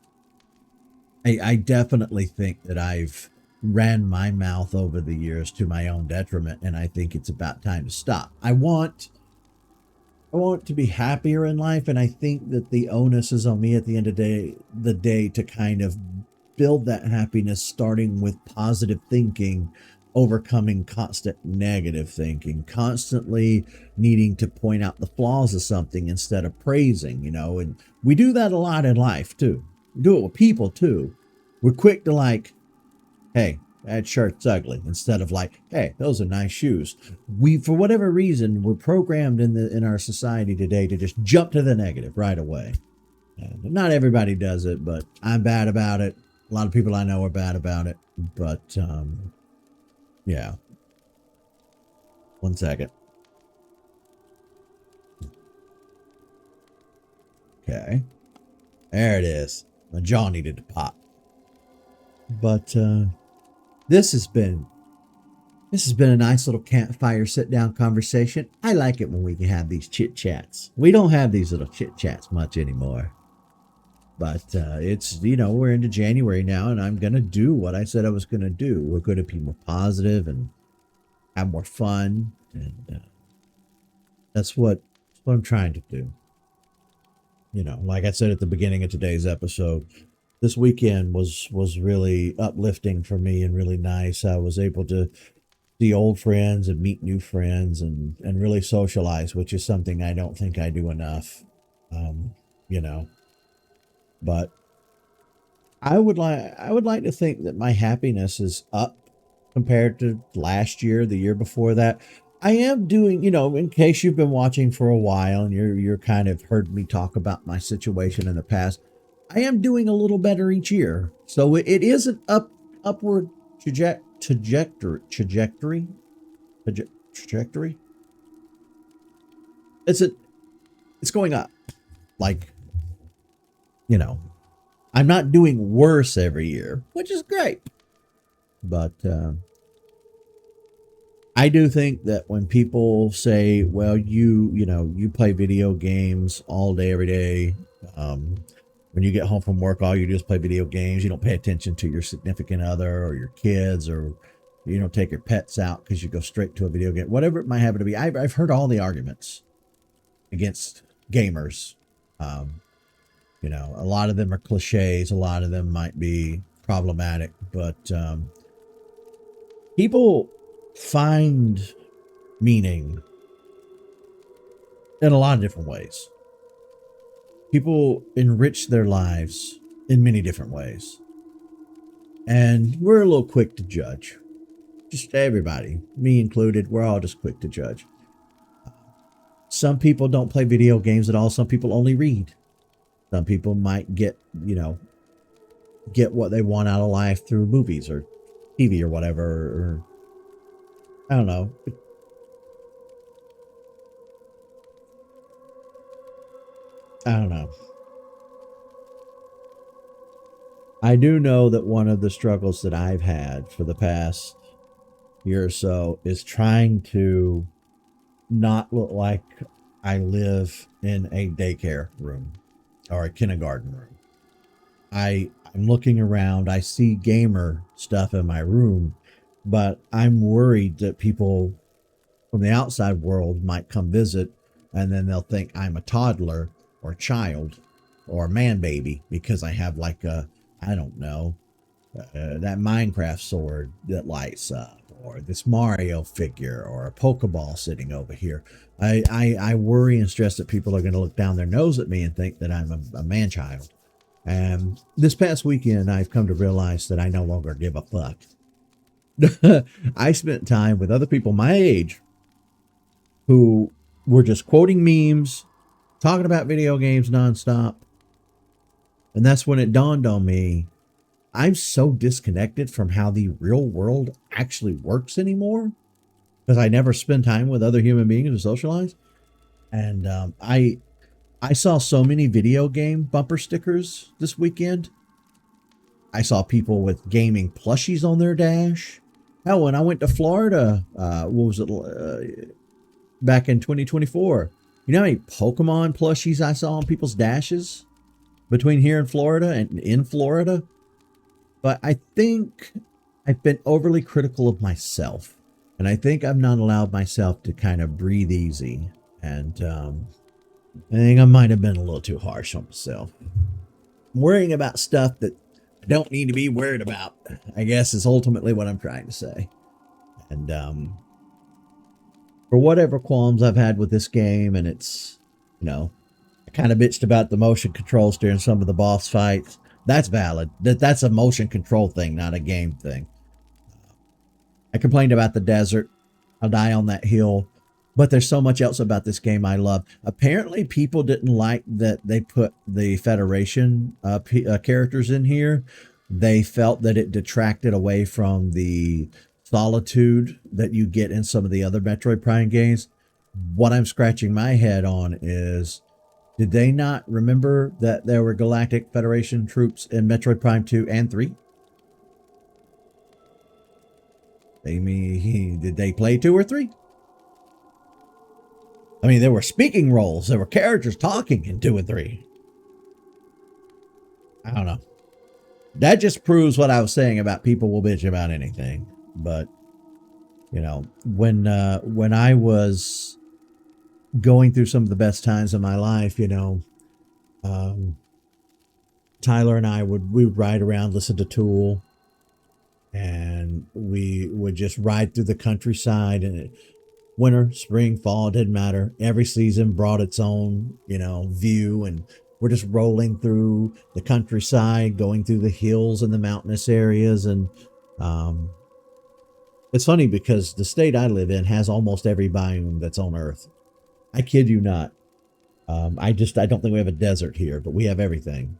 I definitely think that I've ran my mouth over the years to my own detriment, and I think it's about time to stop. I want to be happier in life, and I think that the onus is on me at the end of the day to kind of build that happiness, starting with positive thinking, overcoming constant negative thinking, constantly needing to point out the flaws of something instead of praising, and we do that a lot in life too. We do it with people too. We're quick to like, hey, that shirt's ugly, instead of like, hey, those are nice shoes. We, for whatever reason, we're programmed in our society today to just jump to the negative right away. And not everybody does it, but I'm bad about it. A lot of people I know are bad about it. But yeah. 1 second. Okay. There it is. My jaw needed to pop. But this has been a nice little campfire sit-down conversation. I like it when we can have these chit-chats. We don't have these little chit-chats much anymore. But it's, we're into January now, and I'm going to do what I said I was going to do. We're going to be more positive and have more fun. And that's what I'm trying to do. Like I said at the beginning of today's episode, this weekend was really uplifting for me and really nice. I was able to see old friends and meet new friends and really socialize, which is something I don't think I do enough. But I would like to think that my happiness is up compared to last year, the year before that. I am doing, in case you've been watching for a while and you're kind of heard me talk about my situation in the past, I am doing a little better each year. So it is an upward trajectory. It's going up. Like, I'm not doing worse every year, which is great. But I do think that when people say, well, you play video games all day, every day. When you get home from work, all you do is play video games. You don't pay attention to your significant other or your kids, or you don't take your pets out because you go straight to a video game, whatever it might happen to be. I've heard all the arguments against gamers. A lot of them are cliches. A lot of them might be problematic, but people find meaning in a lot of different ways. People enrich their lives in many different ways. And we're a little quick to judge. Just everybody, me included, we're all just quick to judge. Some people don't play video games at all. Some people only read. Some people might get what they want out of life through movies or TV or whatever, or I don't know. I don't know. I do know that one of the struggles that I've had for the past year or so is trying to not look like I live in a daycare room or a kindergarten room. I'm looking around, I see gamer stuff in my room, but I'm worried that people from the outside world might come visit and then they'll think I'm a toddler or a child or a man baby because I have like a, I don't know, that Minecraft sword that lights up, or this Mario figure, or a Pokeball sitting over here. I worry and stress that people are going to look down their nose at me and think that I'm a man child. And this past weekend, I've come to realize that I no longer give a fuck. I spent time with other people my age who were just quoting memes, talking about video games nonstop. And that's when it dawned on me, I'm so disconnected from how the real world actually works anymore because I never spend time with other human beings to socialize. And I saw so many video game bumper stickers this weekend. I saw people with gaming plushies on their dash. Hell, when I went to Florida, what was it, back in 2024? You know how many Pokemon plushies I saw on people's dashes between here and Florida and in Florida? But I think I've been overly critical of myself. And I think I've not allowed myself to kind of breathe easy. And I think I might have been a little too harsh on myself. Worrying about stuff that I don't need to be worried about, I guess, is ultimately what I'm trying to say. And for whatever qualms I've had with this game, and it's, you know, I kind of bitched about the motion controls during some of the boss fights. That's valid. That's a motion control thing, not a game thing. I complained about the desert. I'll die on that hill. But there's so much else about this game I love. Apparently, people didn't like that they put the Federation characters in here. They felt that it detracted away from the solitude that you get in some of the other Metroid Prime games. What I'm scratching my head on is, did they not remember that there were Galactic Federation troops in Metroid Prime 2 and 3? Did they play 2 or 3? I mean, there were speaking roles. There were characters talking in 2 and 3. I don't know. That just proves what I was saying about people will bitch about anything. But, you know, when I was going through some of the best times of my life, you know, Tyler and I we would ride around, listen to Tool, and we would just ride through the countryside, and winter, spring, fall, it didn't matter. Every season brought its own, you know, view, and we're just rolling through the countryside, going through the hills and the mountainous areas. And it's funny because the state I live in has almost every biome that's on Earth. I kid you not. I don't think we have a desert here, but we have everything.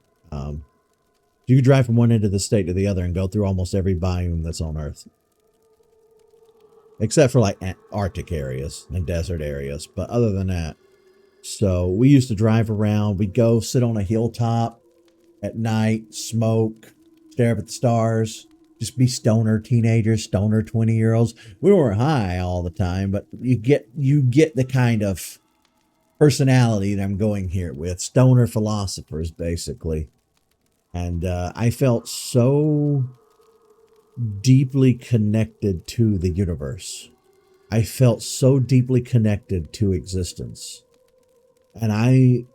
You could drive from one end of the state to the other and go through almost every biome that's on Earth. Except for like Arctic areas and desert areas. But other than that, so we used to drive around. We'd go sit on a hilltop at night, smoke, stare up at the stars, just be stoner teenagers, stoner 20-year-olds. We weren't high all the time, but you get the kind of personality that I'm going here with. Stoner philosophers, basically. And I felt so deeply connected to the universe. I felt so deeply connected to existence. And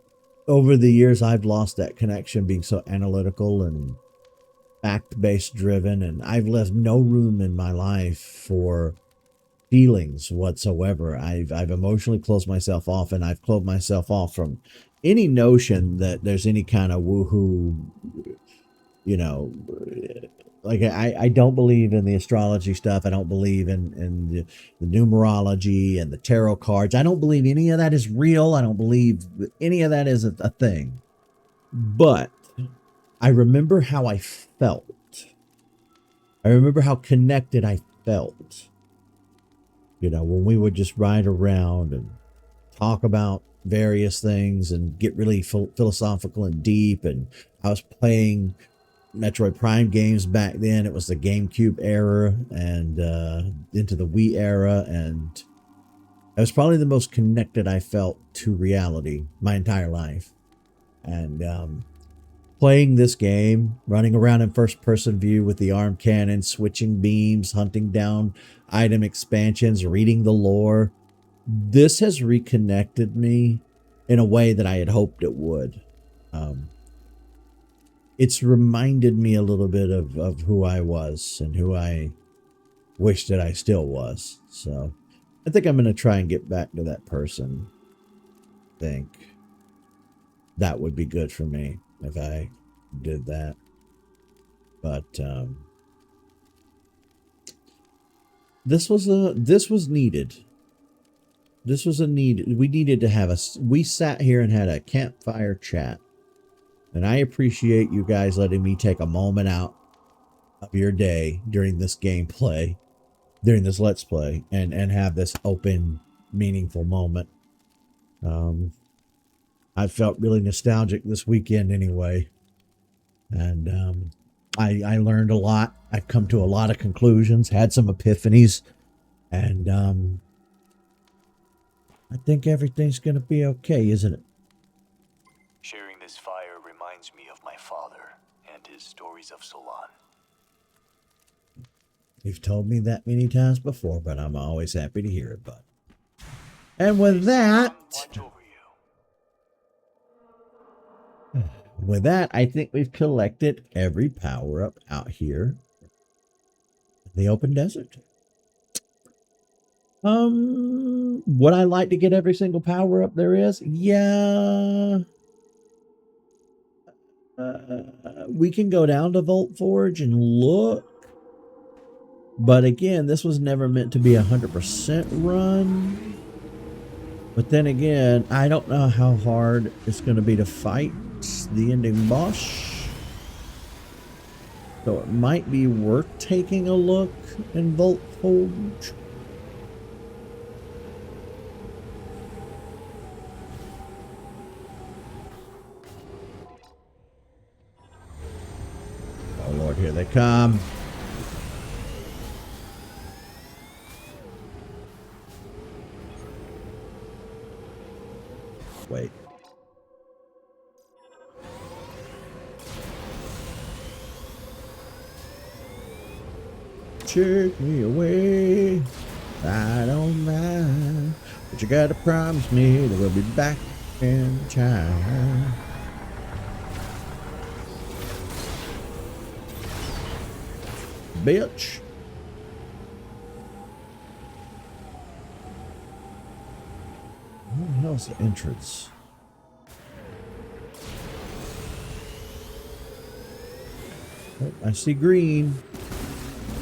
over the years, I've lost that connection, being so analytical and fact-based driven, and I've left no room in my life for feelings whatsoever. I've emotionally closed myself off, and I've closed myself off from any notion that there's any kind of woohoo, you know, like I don't believe in the astrology stuff. I don't believe in the numerology and the tarot cards. I don't believe any of that is real. I don't believe any of that is a thing. But I remember how I felt. I remember how connected I felt. You know, when we would just ride around and talk about various things and get really philosophical and deep. And I was playing Metroid Prime games back then. It was the GameCube era and into the Wii era, and it was probably the most connected I felt to reality my entire life. And playing this game, running around in first-person view with the arm cannon, switching beams, hunting down item expansions, reading the lore, this has reconnected me in a way that I had hoped it would. It's reminded me a little bit of who I was and who I wish that I still was. So I think I'm going to try and get back to that person. I think that would be good for me if I did that. But this was needed. This was a need. We needed to have we sat here and had a campfire chat. And I appreciate you guys letting me take a moment out of your day during this gameplay, during this Let's Play, and have this open, meaningful moment. I felt really nostalgic this weekend anyway. And I learned a lot. I've come to a lot of conclusions, had some epiphanies, and I think everything's gonna be okay, isn't it? Sharing this fire reminds me of my father and his stories of Solon. You've told me that many times before, but I'm always happy to hear it, bud. And with that, Watch over you. with that, I think we've collected every power-up out here in the open desert. Would I like to get every single power-up there is? Yeah. We can go down to Vault Forge and look. But again, this was never meant to be 100% run. But then again, I don't know how hard it's going to be to fight the ending boss. So it might be worth taking a look in Vault Forge. Oh Lord, here they come. Wait. Take me away. I don't mind. But you gotta promise me that we'll be back in time. Bitch. Where the hell's the entrance? Oh, I see green.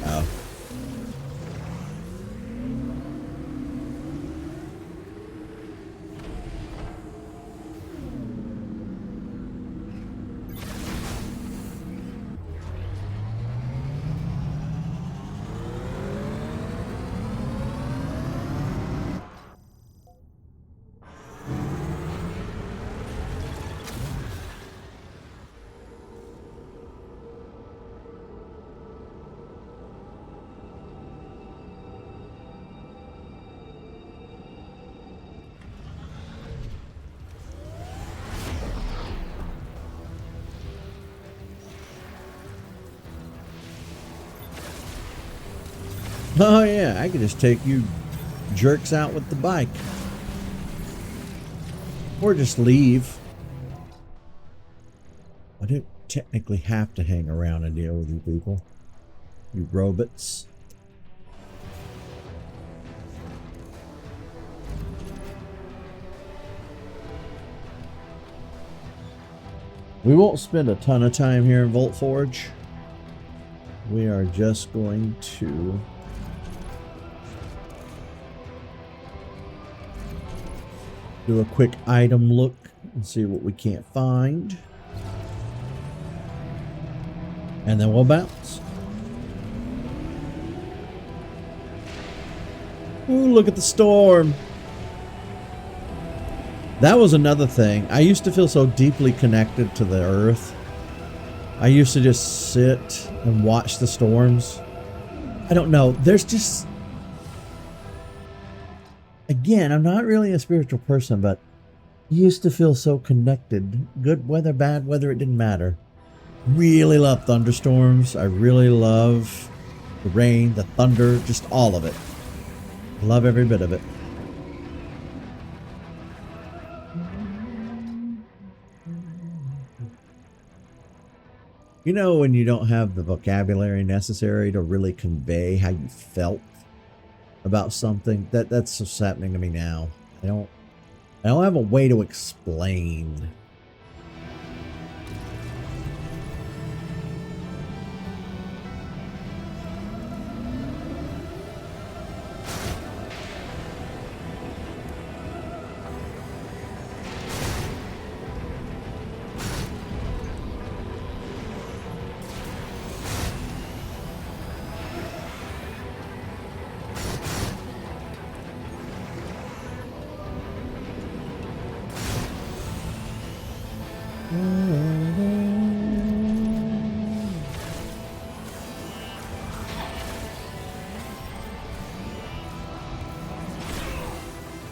Oh. Oh yeah, I could just take you jerks out with the bike. Or just leave. I don't technically have to hang around and deal with you people. You robots. We won't spend a ton of time here in Vault Forge. We are just going to do a quick item look and see what we can't find. And then we'll bounce. Ooh, look at the storm. That was another thing. I used to feel so deeply connected to the earth. I used to just sit and watch the storms. I don't know. There's just... Again, I'm not really a spiritual person, but I used to feel so connected. Good weather, bad weather, it didn't matter. Really love thunderstorms. I really love the rain, the thunder, just all of it. Love every bit of it. You know when you don't have the vocabulary necessary to really convey how you felt about something? That's what's happening to me now. I don't have a way to explain.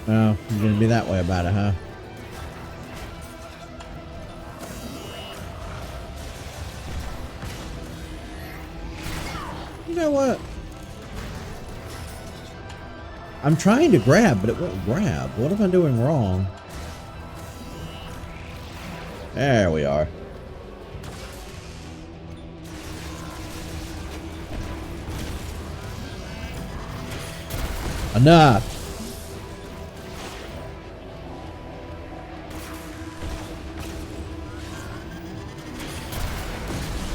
Oh, you're gonna be that way about it, huh? You know what? I'm trying to grab, but it won't grab. What am I doing wrong? There we are. Enough.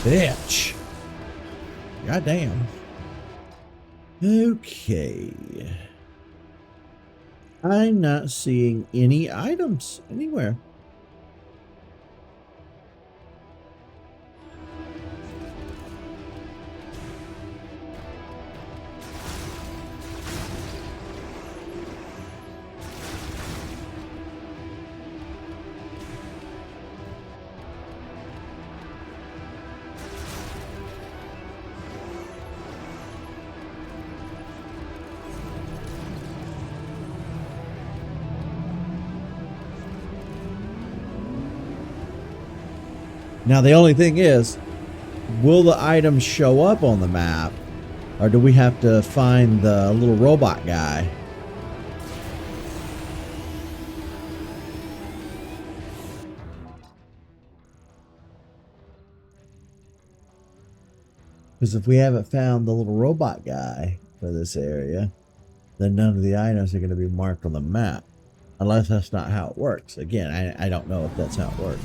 Bitch. Goddamn. Okay. I'm not seeing any items anywhere. Now, the only thing is, will the items show up on the map, or do we have to find the little robot guy? Because if we haven't found the little robot guy for this area, then none of the items are going to be marked on the map. Unless that's not how it works. Again, I don't know if that's how it works.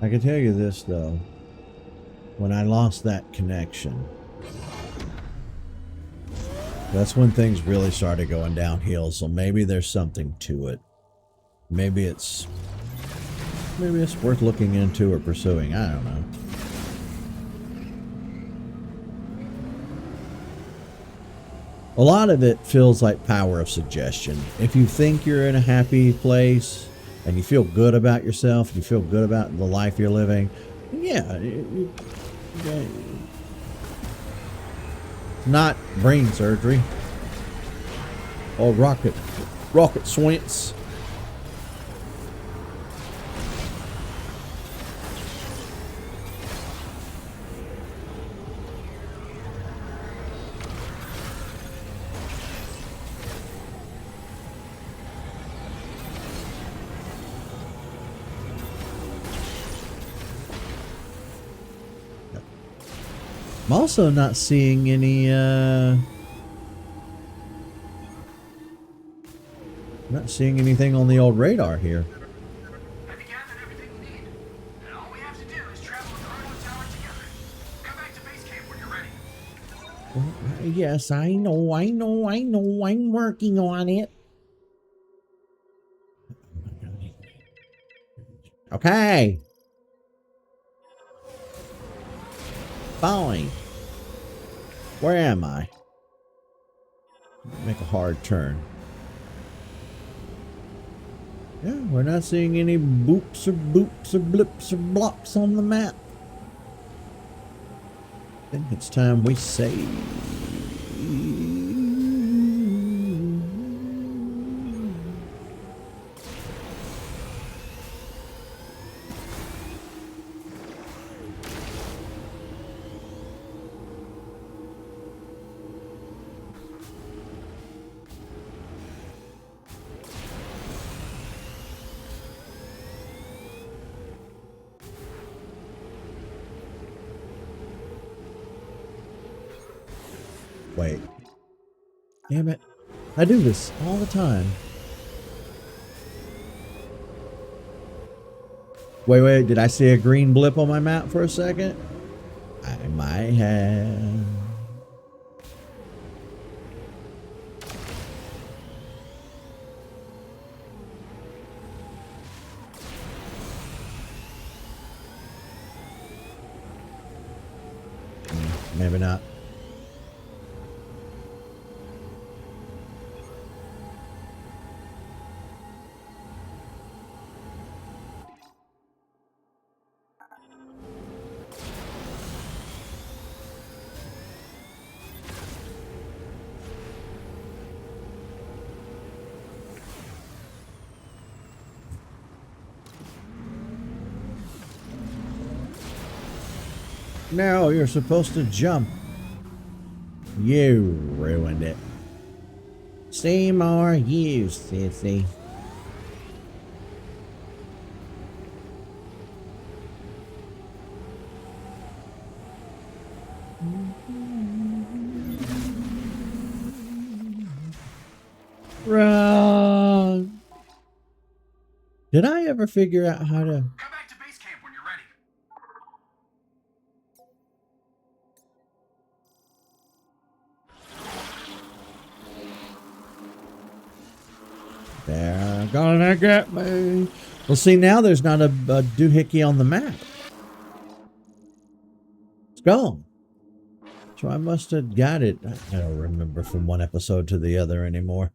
I can tell you this, though. When I lost that connection, that's when things really started going downhill. So maybe there's something to it. Maybe it's worth looking into or pursuing. I don't know. A lot of it feels like power of suggestion. If you think you're in a happy place and you feel good about yourself, you feel good about the life you're living, yeah, not brain surgery or rocket science. I'm also not seeing any, not seeing anything on the old radar here. Have you gathered everything we need? And all we have to do is travel to the Road Tower together. Come back to base camp when you're ready. Yes, I know, I'm working on it. Okay. Fine. Where am I? Make a hard turn. Yeah, we're not seeing any boops or blips or blops on the map. I think it's time we save. Wait. Damn it. I do this all the time. Wait, did I see a green blip on my map for a second? I might have. Maybe not. No, you're supposed to jump. You ruined it. Seymour, you sissy. Run. Did I ever figure out how to... Come back to base camp when you're ready. They're gonna get me. Well, see, now there's not a doohickey on the map. It's gone. So I must have got it. I don't remember from one episode to the other anymore.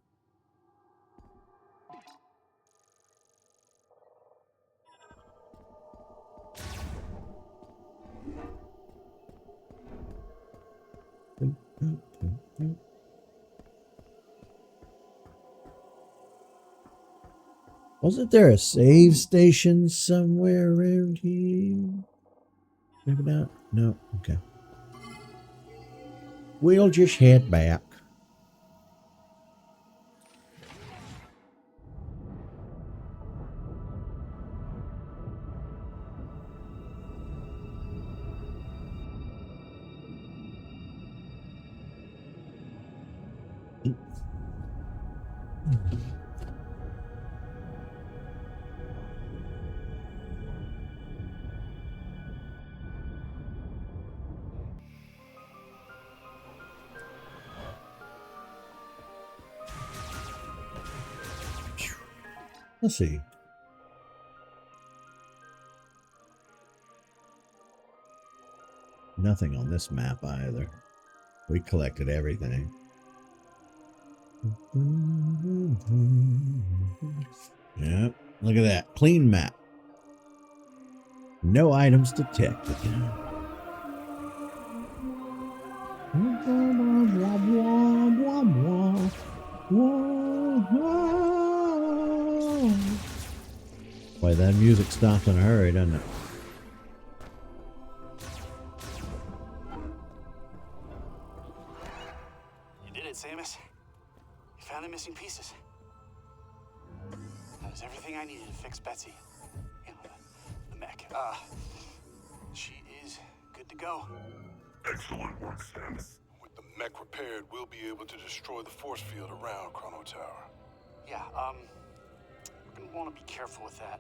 Wasn't there a save station somewhere around here? Maybe not. No. Okay. We'll just head back. Let's see. Nothing on this map either. We collected everything. Yep. Look at that. Clean map. No items detected. Boy, that music stopped in a hurry, doesn't it? You did it, Samus. You found the missing pieces. That was everything I needed to fix Betsy. You know, the mech. She is good to go. Excellent work, Samus. With the mech repaired, we'll be able to destroy the force field around Chrono Tower. Yeah, we're gonna want to be careful with that.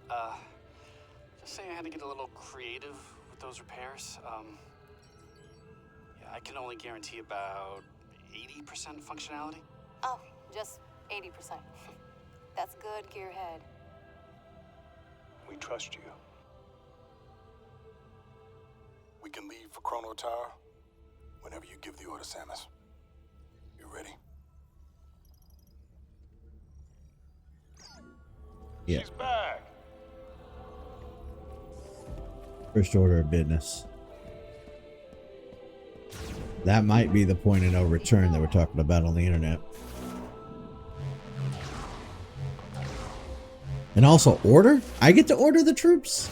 Just saying I had to get a little creative with those repairs. Yeah, I can only guarantee about 80% functionality. Oh, just 80%. That's good, Gearhead. We trust you. We can leave for Chrono Tower whenever you give the order, Samus. You ready? Yeah. She's back. First order of business. That might be the point of no return that we're talking about on the internet. And also order? I get to order the troops?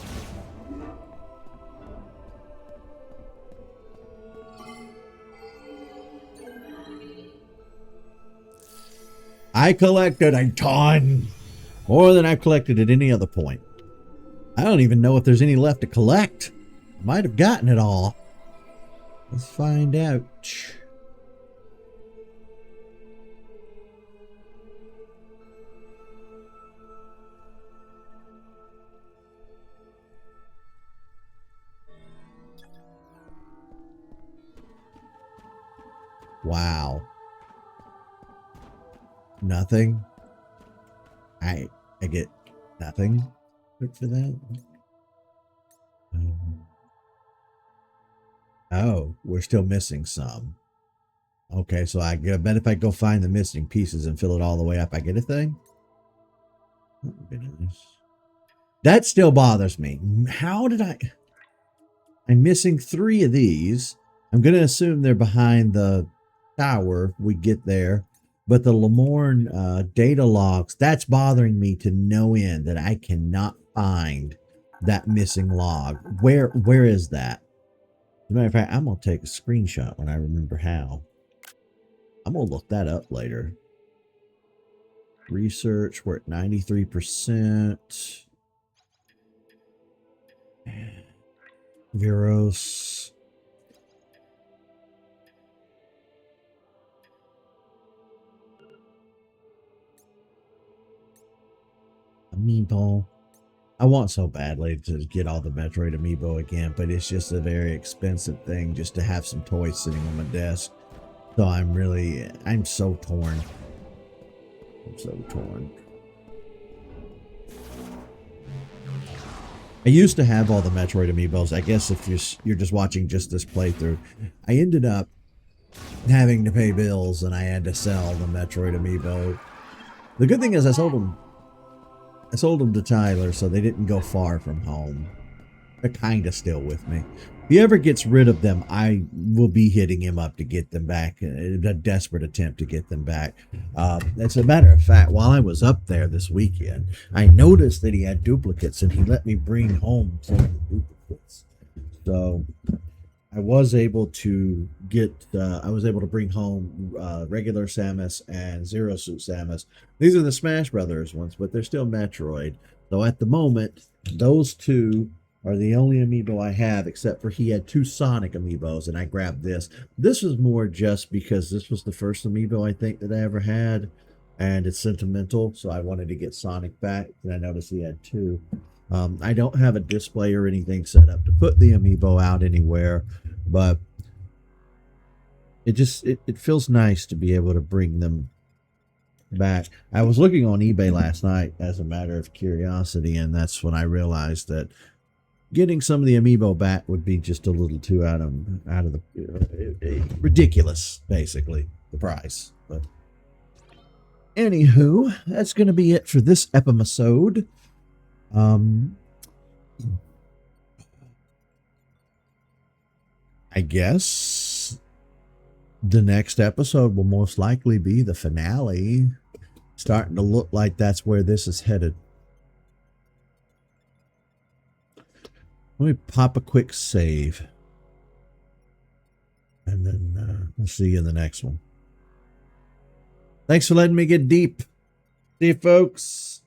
I collected a ton. More than I've collected at any other point. I don't even know if there's any left to collect. Might have gotten it all. Let's find out. Wow. Nothing. I get nothing for that. Oh, we're still missing some. Okay, so I bet if I go find the missing pieces and fill it all the way up, I get a thing? That would be nice. That still bothers me. How did I'm missing 3 of these. I'm going to assume they're behind the tower if we get there. But the Lamorne data logs, that's bothering me to no end that I cannot find that missing log. Where is that? As a matter of fact, I'm going to take a screenshot when I remember how. I'm going to look that up later. Research, we're at 93%. Viros. Amiibo. I want so badly to get all the Metroid Amiibo again, but it's just a very expensive thing just to have some toys sitting on my desk. So I'm so torn. I'm so torn. I used to have all the Metroid Amiibos. I guess if you're just watching just this playthrough, I ended up having to pay bills and I had to sell the Metroid Amiibo. The good thing is I sold them to Tyler, so they didn't go far from home. They're kind of still with me. If he ever gets rid of them, I will be hitting him up to get them back. A desperate attempt to get them back. As a matter of fact, while I was up there this weekend, I noticed that he had duplicates, and he let me bring home some of the duplicates. So I was able to bring home regular Samus and Zero Suit Samus. These are the Smash Brothers ones, but they're still Metroid. So at the moment, those 2 are the only amiibo I have, except for he had 2 Sonic amiibos, and I grabbed this. This was more just because this was the first amiibo I think that I ever had, and it's sentimental, so I wanted to get Sonic back, and I noticed he had 2. I don't have a display or anything set up to put the amiibo out anywhere, but it feels nice to be able to bring them back. I was looking on eBay last night as a matter of curiosity, and that's when I realized that getting some of the amiibo back would be just a little too out of the ridiculous, basically, the price. But anywho, that's going to be it for this episode. I guess the next episode will most likely be the finale. Starting to look like that's where this is headed. Let me pop a quick save. And then we'll see you in the next one. Thanks for letting me get deep. See you, folks.